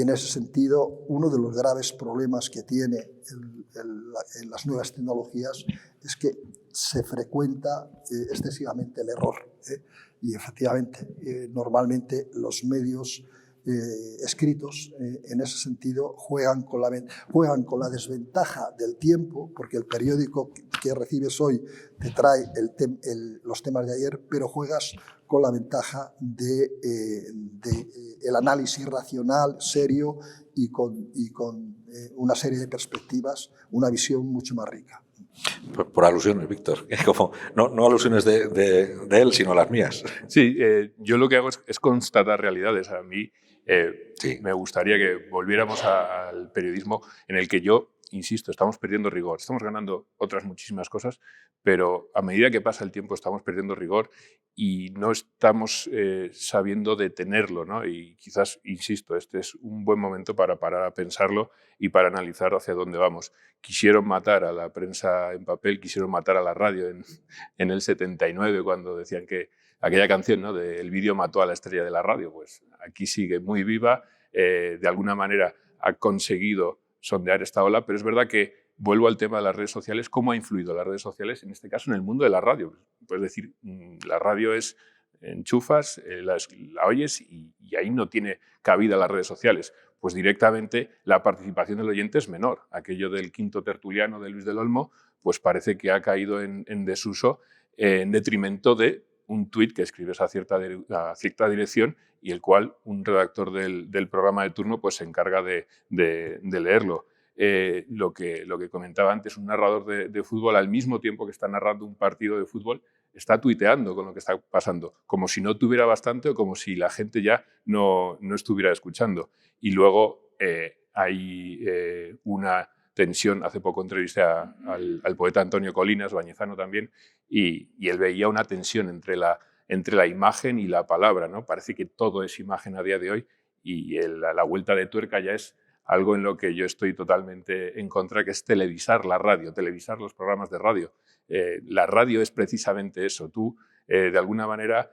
Speaker 3: en ese sentido uno de los graves problemas que tiene en las nuevas tecnologías es que se frecuenta excesivamente el error, y efectivamente normalmente los medios escritos en ese sentido juegan con la desventaja del tiempo, porque el periódico que recibes hoy te trae los temas de ayer, pero juegas con la ventaja el análisis racional, serio y con una serie de perspectivas, una visión mucho más rica.
Speaker 2: Por alusiones, Víctor. Como, no alusiones de él, sino las mías.
Speaker 4: Sí, yo lo que hago es constatar realidades. A mí
Speaker 2: sí.
Speaker 4: Me gustaría que volviéramos al periodismo en el que yo, insisto, estamos perdiendo rigor. Estamos ganando otras muchísimas cosas, pero a medida que pasa el tiempo estamos perdiendo rigor y no estamos sabiendo detenerlo, ¿no? Y quizás, insisto, este es un buen momento para parar a pensarlo y para analizar hacia dónde vamos. Quisieron matar a la prensa en papel, quisieron matar a la radio en el 79, cuando decían que aquella canción, ¿no?, de El vídeo mató a la estrella de la radio, pues aquí sigue muy viva, de alguna manera ha conseguido sondear esta ola, pero es verdad que vuelvo al tema de las redes sociales. ¿Cómo ha influido las redes sociales, en este caso, en el mundo de la radio? Puedes decir, la radio es enchufas, la oyes y ahí no tiene cabida las redes sociales. Pues directamente la participación del oyente es menor. Aquello del quinto tertuliano de Luis del Olmo, pues parece que ha caído en desuso en detrimento de un tuit que escribes a cierta dirección y el cual un redactor del programa de turno pues se encarga de leerlo. Lo que comentaba antes, un narrador de fútbol, al mismo tiempo que está narrando un partido de fútbol, está tuiteando con lo que está pasando, como si no tuviera bastante o como si la gente ya no estuviera escuchando. Y luego hay una tensión. Hace poco entrevisté al poeta Antonio Colinas, bañezano también, y él veía una tensión entre la imagen y la palabra, ¿no? Parece que todo es imagen a día de hoy y la vuelta de tuerca ya es algo en lo que yo estoy totalmente en contra, que es televisar la radio, televisar los programas de radio. La radio es precisamente eso. Tú, de alguna manera,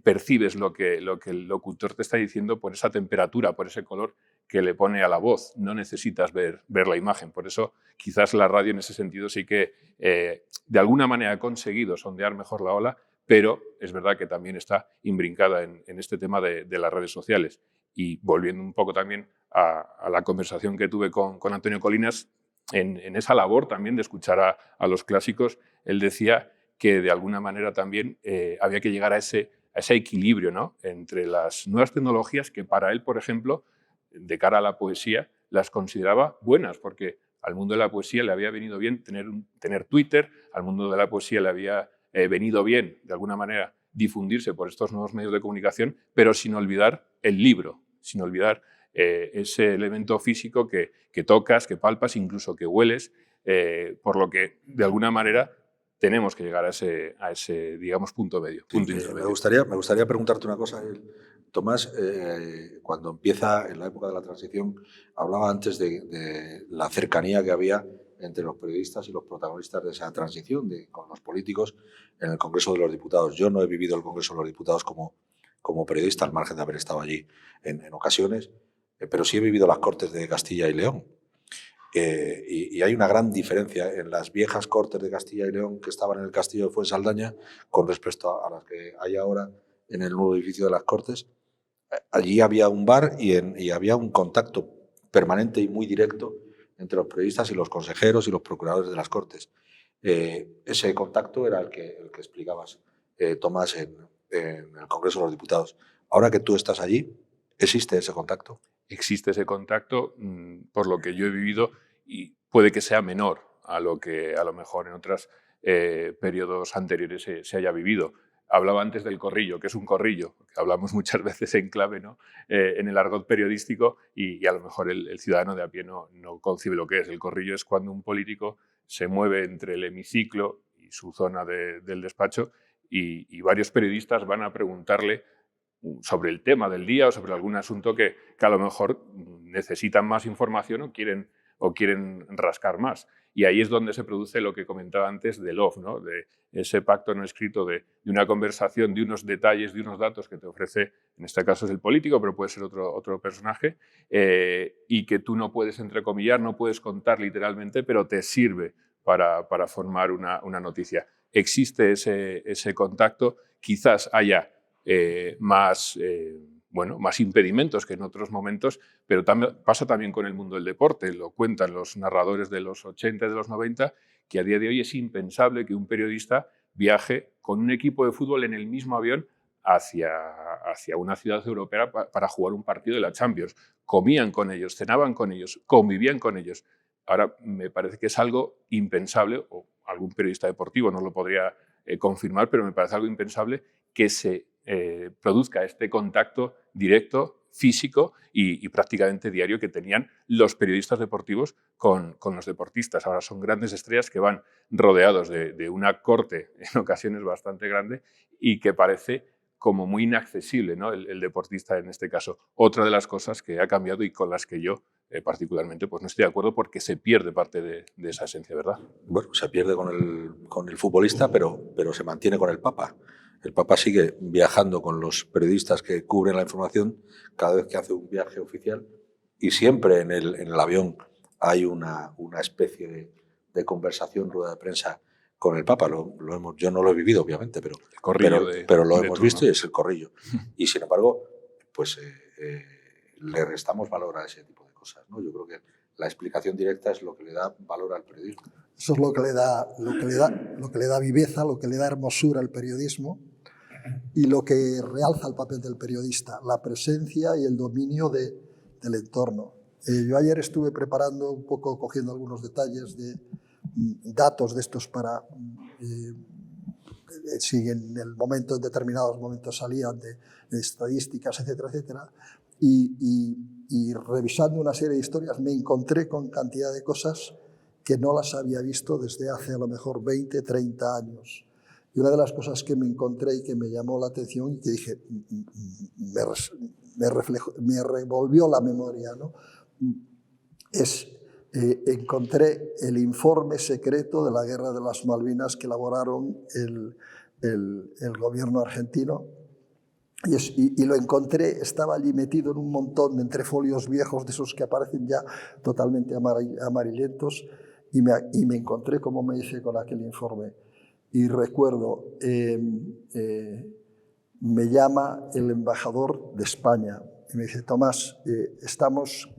Speaker 4: percibes lo que el locutor te está diciendo por esa temperatura, por ese color que le pone a la voz. No necesitas ver la imagen. Por eso, quizás la radio en ese sentido sí que de alguna manera ha conseguido sondear mejor la ola, pero es verdad que también está imbrincada en este tema de las redes sociales. Y volviendo un poco también a la conversación que tuve con Antonio Colinas, en esa labor también de escuchar a los clásicos, él decía que de alguna manera también había que llegar a ese equilibrio, ¿no?, entre las nuevas tecnologías que para él, por ejemplo, de cara a la poesía, las consideraba buenas, porque al mundo de la poesía le había venido bien tener Twitter, al mundo de la poesía le había venido bien, de alguna manera, difundirse por estos nuevos medios de comunicación, pero sin olvidar el libro, sin olvidar ese elemento físico que tocas, que palpas, incluso que hueles, por lo que, de alguna manera, tenemos que llegar a ese digamos, punto medio. Punto intermedio.
Speaker 2: Me gustaría preguntarte una cosa. Tomás, cuando empieza en la época de la transición, hablaba antes de la cercanía que había entre los periodistas y los protagonistas de esa transición, con los políticos en el Congreso de los Diputados. Yo no he vivido el Congreso de los Diputados como periodista, al margen de haber estado allí en ocasiones, pero sí he vivido las Cortes de Castilla y León. Y hay una gran diferencia en las viejas Cortes de Castilla y León que estaban en el Castillo de Fuensaldaña con respecto a las que hay ahora en el nuevo edificio de las Cortes. Allí había un bar y había un contacto permanente y muy directo entre los periodistas y los consejeros y los procuradores de las Cortes. Ese contacto era el que explicabas, Tomás, en el Congreso de los Diputados. Ahora que tú estás allí, ¿existe ese contacto?
Speaker 4: Existe ese contacto, por lo que yo he vivido, y puede que sea menor a lo que a lo mejor en otros periodos anteriores se haya vivido. Hablaba antes del corrillo, que es un corrillo, que hablamos muchas veces en clave, ¿no?, en el argot periodístico, y a lo mejor el ciudadano de a pie no concibe lo que es. El corrillo es cuando un político se mueve entre el hemiciclo y su zona del despacho, y varios periodistas van a preguntarle sobre el tema del día o sobre algún asunto que a lo mejor necesitan más información o quieren rascar más. Y ahí es donde se produce lo que comentaba antes del off, ¿no?, de ese pacto no escrito de una conversación, de unos detalles, de unos datos que te ofrece, en este caso es el político, pero puede ser otro personaje, y que tú no puedes entrecomillar, no puedes contar literalmente, pero te sirve para formar una noticia. Existe ese contacto, quizás haya más impedimentos que en otros momentos, pero pasa también con el mundo del deporte. Lo cuentan los narradores de los 80 y de los 90, que a día de hoy es impensable que un periodista viaje con un equipo de fútbol en el mismo avión hacia una ciudad europea para jugar un partido de la Champions. Comían con ellos, cenaban con ellos, convivían con ellos. Ahora me parece que es algo impensable, o algún periodista deportivo no lo podría confirmar, pero me parece algo impensable que se produzca este contacto directo, físico y prácticamente diario que tenían los periodistas deportivos con los deportistas. Ahora son grandes estrellas que van rodeados de una corte en ocasiones bastante grande y que parece como muy inaccesible, ¿no?, el deportista en este caso. Otra de las cosas que ha cambiado y con las que yo particularmente pues no estoy de acuerdo, porque se pierde parte de esa esencia, ¿verdad?
Speaker 2: Bueno, se pierde con el futbolista, pero se mantiene con el Papa. El Papa sigue viajando con los periodistas que cubren la información cada vez que hace un viaje oficial, y siempre en el avión hay una especie de conversación, rueda de prensa con el Papa. Yo no lo he vivido, obviamente, pero lo hemos visto, ¿no? Y es el corrillo. Y sin embargo, pues le restamos valor a ese tipo de cosas, ¿no? Yo creo que la explicación directa es lo que le da valor al periodismo.
Speaker 3: Eso es lo que le da viveza, lo que le da hermosura al periodismo, y lo que realza el papel del periodista, la presencia y el dominio del entorno. Yo ayer estuve preparando un poco, cogiendo algunos detalles de datos de estos para si en determinados momentos salían de estadísticas, etcétera, etcétera, y revisando una serie de historias me encontré con cantidad de cosas que no las había visto desde hace a lo mejor 20, 30 años. Y una de las cosas que me encontré y que me llamó la atención y que dije, me revolvió la memoria, ¿no?, encontré el informe secreto de la Guerra de las Malvinas que elaboraron el gobierno argentino. Y lo encontré, estaba allí metido en un montón de entre folios viejos, de esos que aparecen ya totalmente amarillentos, y me encontré, como me hice con aquel informe. Y recuerdo, me llama el embajador de España y me dice: Tomás, estamos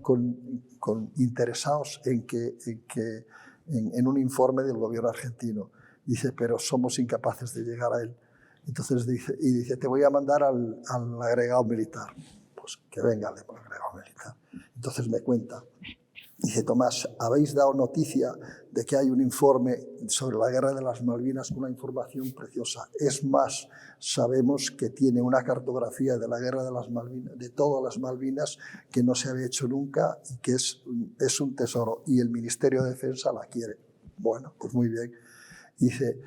Speaker 3: interesados en un informe del gobierno argentino. Dice, pero somos incapaces de llegar a él. Entonces dice, te voy a mandar al agregado militar. Pues que venga el agregado militar. Entonces me cuenta. Dice, Tomás, habéis dado noticia de que hay un informe sobre la Guerra de las Malvinas con una información preciosa. Es más, sabemos que tiene una cartografía de la Guerra de las Malvinas, de todas las Malvinas, que no se había hecho nunca y que es un tesoro. Y el Ministerio de Defensa la quiere. Bueno, pues muy bien. Dice,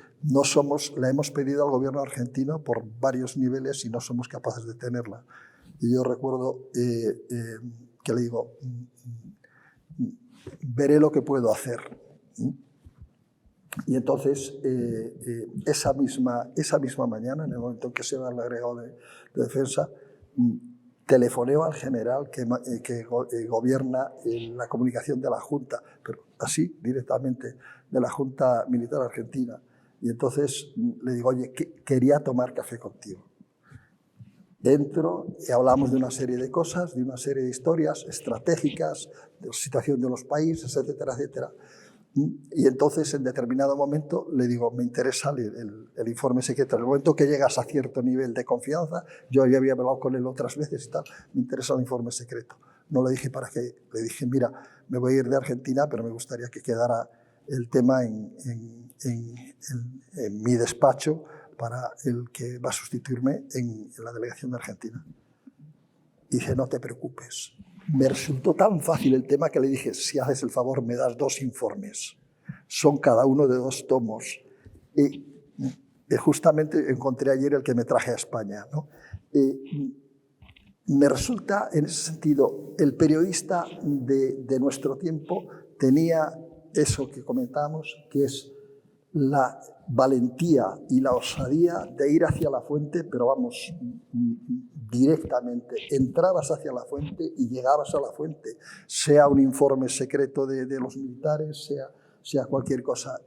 Speaker 3: la hemos pedido al gobierno argentino por varios niveles y no somos capaces de tenerla. Y yo recuerdo que le digo, veré lo que puedo hacer. Y entonces, esa misma mañana, en el momento en que se va el agregado de defensa, telefoneo al general que gobierna la comunicación de la Junta, pero así, directamente, de la Junta Militar Argentina. Y entonces le digo, oye, quería tomar café contigo. Entro y hablamos de una serie de cosas, de una serie de historias estratégicas, de la situación de los países, etcétera, etcétera. Y entonces, en determinado momento, le digo, me interesa el informe secreto. En el momento que llegas a cierto nivel de confianza, yo ya había hablado con él otras veces y tal, me interesa el informe secreto. No le dije para qué, le dije, mira, me voy a ir de Argentina, pero me gustaría que quedara el tema en mi despacho para el que va a sustituirme en la delegación de Argentina. Dice, no te preocupes. Me resultó tan fácil el tema que le dije, si haces el favor, me das 2 informes. Son cada uno de 2 tomos. Y justamente encontré ayer el que me traje a España, ¿no? Me resulta, en ese sentido, el periodista de nuestro tiempo tenía eso que comentábamos, que es la valentía y la osadía de ir hacia la fuente, pero vamos, directamente. Entrabas hacia la fuente y llegabas a la fuente, sea un informe secreto de los militares, sea cualquier cosa.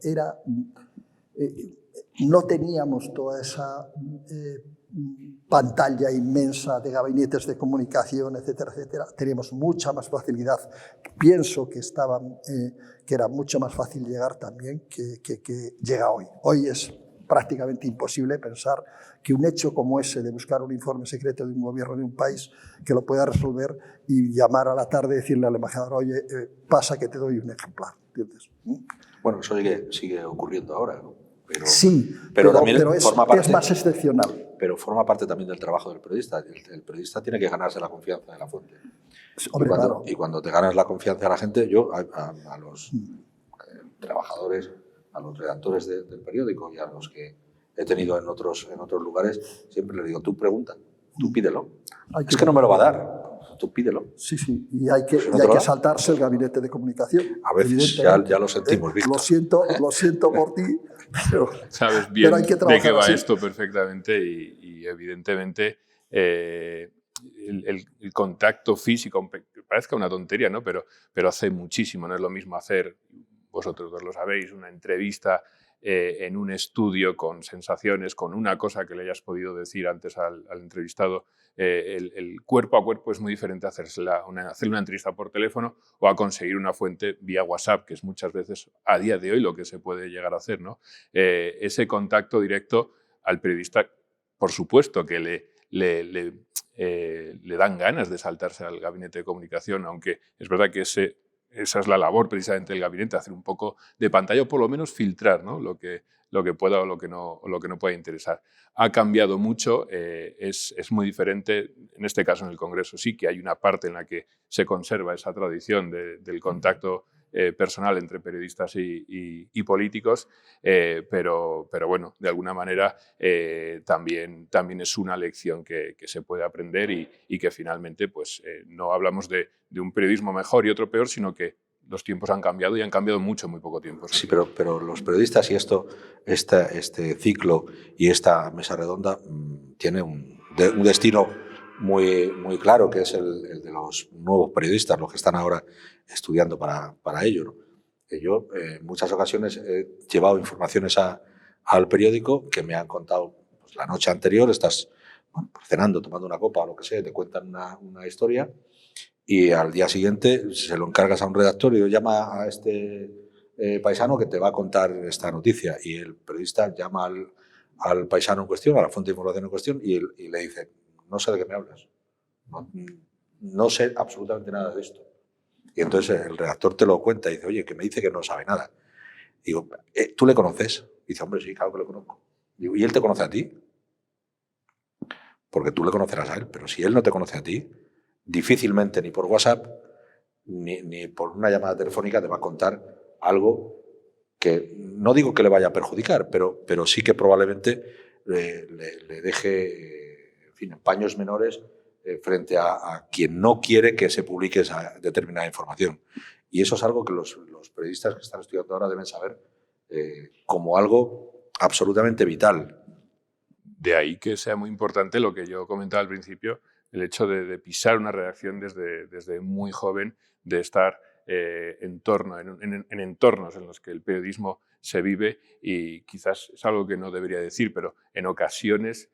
Speaker 3: No teníamos toda esa pantalla inmensa de gabinetes de comunicación, etcétera, etcétera. Teníamos mucha más facilidad. Pienso que era mucho más fácil llegar también que llega hoy. Hoy es prácticamente imposible pensar que un hecho como ese de buscar un informe secreto de un gobierno de un país que lo pueda resolver y llamar a la tarde y decirle al embajador, oye, pasa que te doy un ejemplar. ¿Entiendes?
Speaker 2: Bueno, eso sigue ocurriendo ahora, ¿no?
Speaker 3: Sí,
Speaker 2: pero también
Speaker 3: forma parte, es más excepcional.
Speaker 2: Pero forma parte también del trabajo del periodista. El periodista tiene que ganarse la confianza de la fuente.
Speaker 3: Hombre, claro.
Speaker 2: Y cuando te ganas la confianza de la gente, yo a los trabajadores, a los redactores del periódico y a los que he tenido en otros lugares, siempre les digo, tú pregunta, tú pídelo. Es que no me lo va a dar. Tú pídelo.
Speaker 3: Sí, sí, y hay que saltarse el gabinete de comunicación.
Speaker 2: A veces ya lo sentimos, Víctor.
Speaker 3: Lo siento por ti, pero
Speaker 4: sabes bien
Speaker 3: hay que
Speaker 4: de qué va
Speaker 3: así.
Speaker 4: esto perfectamente y evidentemente el contacto físico, parezca una tontería, ¿no? Pero hace muchísimo. No es lo mismo hacer, vosotros dos lo sabéis, una entrevista en un estudio con sensaciones, con una cosa que le hayas podido decir antes al entrevistado. El cuerpo a cuerpo es muy diferente a hacer una entrevista por teléfono o a conseguir una fuente vía WhatsApp, que es muchas veces a día de hoy lo que se puede llegar a hacer, ¿no? Ese contacto directo al periodista, por supuesto que le dan ganas de saltarse al gabinete de comunicación, aunque es verdad que esa es la labor precisamente del gabinete, hacer un poco de pantalla o por lo menos filtrar, ¿no? lo que pueda o lo que no pueda interesar. Ha cambiado mucho, es muy diferente. En este caso, en el Congreso sí que hay una parte en la que se conserva esa tradición del contacto personal entre periodistas y políticos, pero bueno, de alguna manera también es una lección que se puede aprender y que finalmente pues, no hablamos de un periodismo mejor y otro peor, sino que los tiempos han cambiado y han cambiado mucho en muy poco tiempo.
Speaker 2: Sí, pero los periodistas y este ciclo y esta mesa redonda tiene un destino muy claro, que es el de los nuevos periodistas, los que están ahora estudiando para ello, ¿no? Yo en muchas ocasiones he llevado informaciones al periódico que me han contado pues, la noche anterior, estás cenando, tomando una copa o lo que sea, te cuentan una historia y al día siguiente se lo encargas a un redactor y llama a este paisano que te va a contar esta noticia, y el periodista llama al paisano en cuestión, a la fuente de información en cuestión, y le dice: no sé de qué me hablas, no sé absolutamente nada de esto. Y entonces el redactor te lo cuenta y dice: oye, que me dice que no sabe nada. Digo: ¿tú le conoces? Y dice: hombre, sí, claro que lo conozco. Digo: ¿y él te conoce a ti? Porque tú le conocerás a él, pero si él no te conoce a ti, difícilmente ni por WhatsApp ni por una llamada telefónica te va a contar algo que no digo que le vaya a perjudicar, pero sí que probablemente le deje en fin, en paños menores frente a quien no quiere que se publique esa determinada información. Y eso es algo que los periodistas que están estudiando ahora deben saber como algo absolutamente vital.
Speaker 4: De ahí que sea muy importante lo que yo comentaba al principio, el hecho de pisar una redacción desde muy joven, de estar en entornos en los que el periodismo se vive, y quizás es algo que no debería decir, pero en ocasiones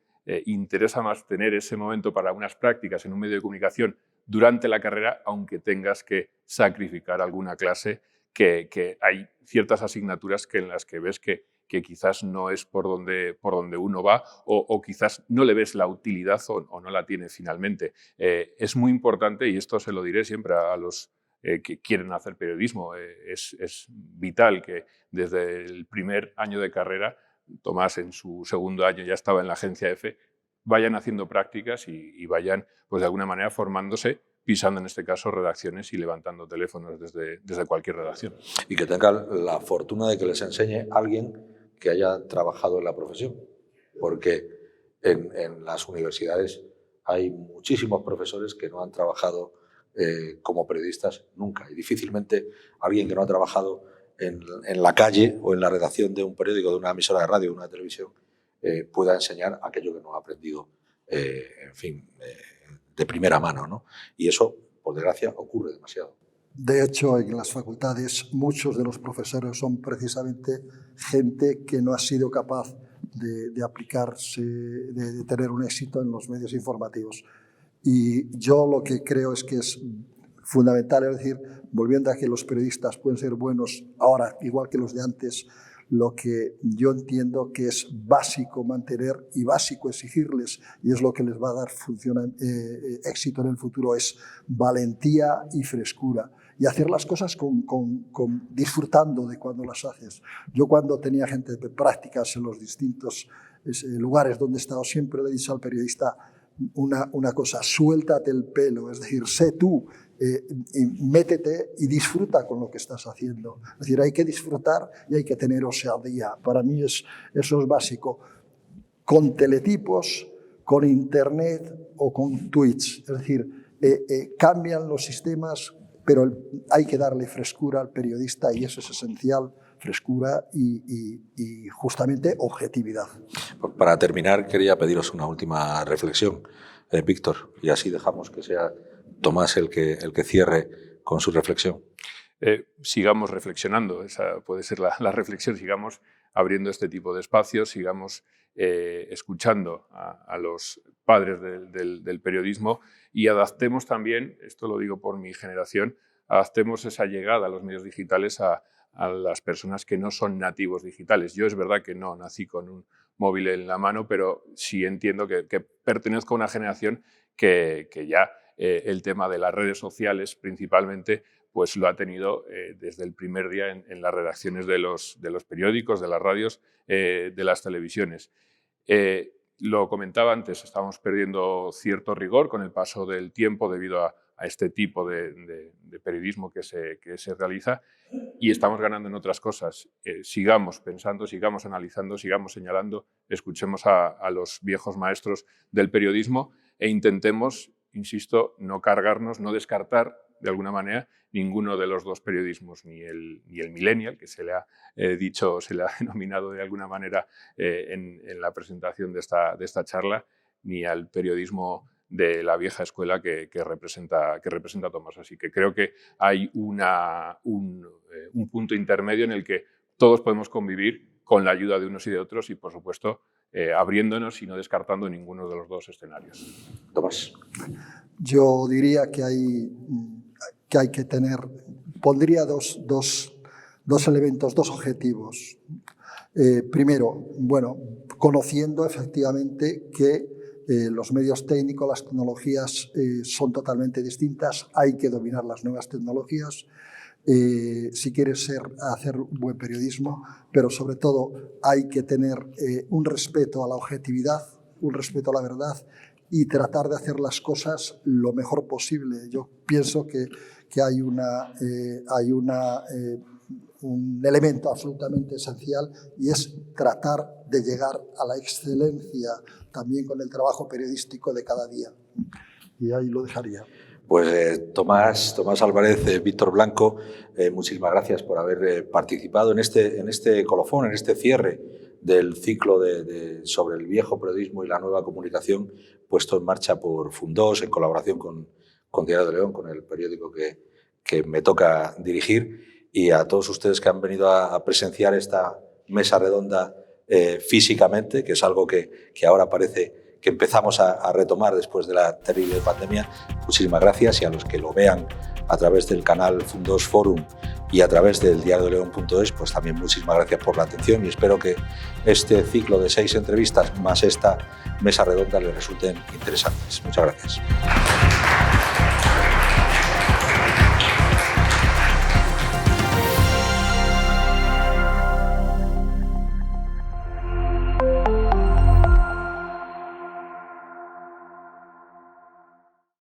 Speaker 4: interesa más tener ese momento para unas prácticas en un medio de comunicación durante la carrera, aunque tengas que sacrificar alguna clase, que hay ciertas asignaturas en las que ves que quizás no es por donde uno va, o quizás no le ves la utilidad o no la tiene finalmente. Es muy importante, y esto se lo diré siempre a los que quieren hacer periodismo, es vital que desde el primer año de carrera, Tomás en su segundo año ya estaba en la agencia EFE, vayan haciendo prácticas y vayan pues, de alguna manera formándose, pisando en este caso redacciones y levantando teléfonos desde cualquier redacción.
Speaker 2: Y que tengan la fortuna de que les enseñe alguien que haya trabajado en la profesión, porque en las universidades hay muchísimos profesores que no han trabajado como periodistas nunca, y difícilmente alguien que no ha trabajado en la calle o en la redacción de un periódico, de una emisora de radio, de una televisión, pueda enseñar aquello que no ha aprendido, en fin, de primera mano, ¿no? Y eso, por desgracia, ocurre demasiado.
Speaker 3: De hecho, en las facultades muchos de los profesores son precisamente gente que no ha sido capaz de aplicarse, de tener un éxito en los medios informativos. Y yo lo que creo es que es fundamental, es decir, volviendo a que los periodistas pueden ser buenos ahora, igual que los de antes, lo que yo entiendo que es básico mantener y básico exigirles, y es lo que les va a dar éxito en el futuro, es valentía y frescura. Y hacer las cosas disfrutando de cuando las haces. Yo cuando tenía gente de prácticas en los distintos lugares donde he estado, siempre le he dicho al periodista una cosa: suéltate el pelo, es decir, sé tú, y métete y disfruta con lo que estás haciendo. Es decir, hay que disfrutar y hay que tener osadía. Para mí eso es básico. Con teletipos, con internet o con tweets. Es decir, cambian los sistemas, pero hay que darle frescura al periodista, y eso es esencial, frescura y justamente objetividad.
Speaker 2: Para terminar, quería pediros una última reflexión, Víctor, y así dejamos que sea Tomás el que cierre con su reflexión.
Speaker 4: Sigamos reflexionando, esa puede ser la reflexión, sigamos abriendo este tipo de espacios, sigamos escuchando a los padres del periodismo, y adaptemos también, esto lo digo por mi generación, adaptemos esa llegada a los medios digitales a las personas que no son nativos digitales. Yo es verdad que no nací con un móvil en la mano, pero sí entiendo que pertenezco a una generación que ya el tema de las redes sociales principalmente pues lo ha tenido desde el primer día en las redacciones de los periódicos, de las radios, de las televisiones. Lo comentaba antes, estamos perdiendo cierto rigor con el paso del tiempo debido a a este tipo de periodismo que se realiza, y estamos ganando en otras cosas. Sigamos pensando, sigamos analizando, sigamos señalando, escuchemos a los viejos maestros del periodismo e intentemos, insisto, no cargarnos, no descartar de alguna manera ninguno de los dos periodismos, ni el millennial, que se le ha dicho, se le ha denominado de alguna manera en la presentación de esta charla, ni al periodismo de la vieja escuela que representa Tomás. Así que creo que hay un punto intermedio en el que todos podemos convivir con la ayuda de unos y de otros y, por supuesto, abriéndonos y no descartando ninguno de los dos escenarios.
Speaker 2: Tomás.
Speaker 3: Yo diría que hay que tener, pondría dos elementos, dos objetivos. Primero, bueno, conociendo efectivamente que los medios técnicos, las tecnologías son totalmente distintas, hay que dominar las nuevas tecnologías si quieres hacer buen periodismo, pero sobre todo hay que tener un respeto a la objetividad, un respeto a la verdad y tratar de hacer las cosas lo mejor posible. Yo pienso que hay un elemento absolutamente esencial y es tratar de llegar a la excelencia también con el trabajo periodístico de cada día. Y ahí lo dejaría.
Speaker 2: Pues Tomás Álvarez, Víctor Blanco, muchísimas gracias por haber participado en este colofón, en este cierre del ciclo sobre el viejo periodismo y la nueva comunicación puesto en marcha por Fundós en colaboración con Diario de León, con el periódico que me toca dirigir, y a todos ustedes que han venido a presenciar esta mesa redonda físicamente, que es algo que ahora parece que empezamos a retomar después de la terrible pandemia. Muchísimas gracias, y a los que lo vean a través del canal Fundós Forum y a través del diariodeleon.es, pues también muchísimas gracias por la atención, y espero que este ciclo de 6 entrevistas más esta mesa redonda les resulten interesantes. Muchas gracias.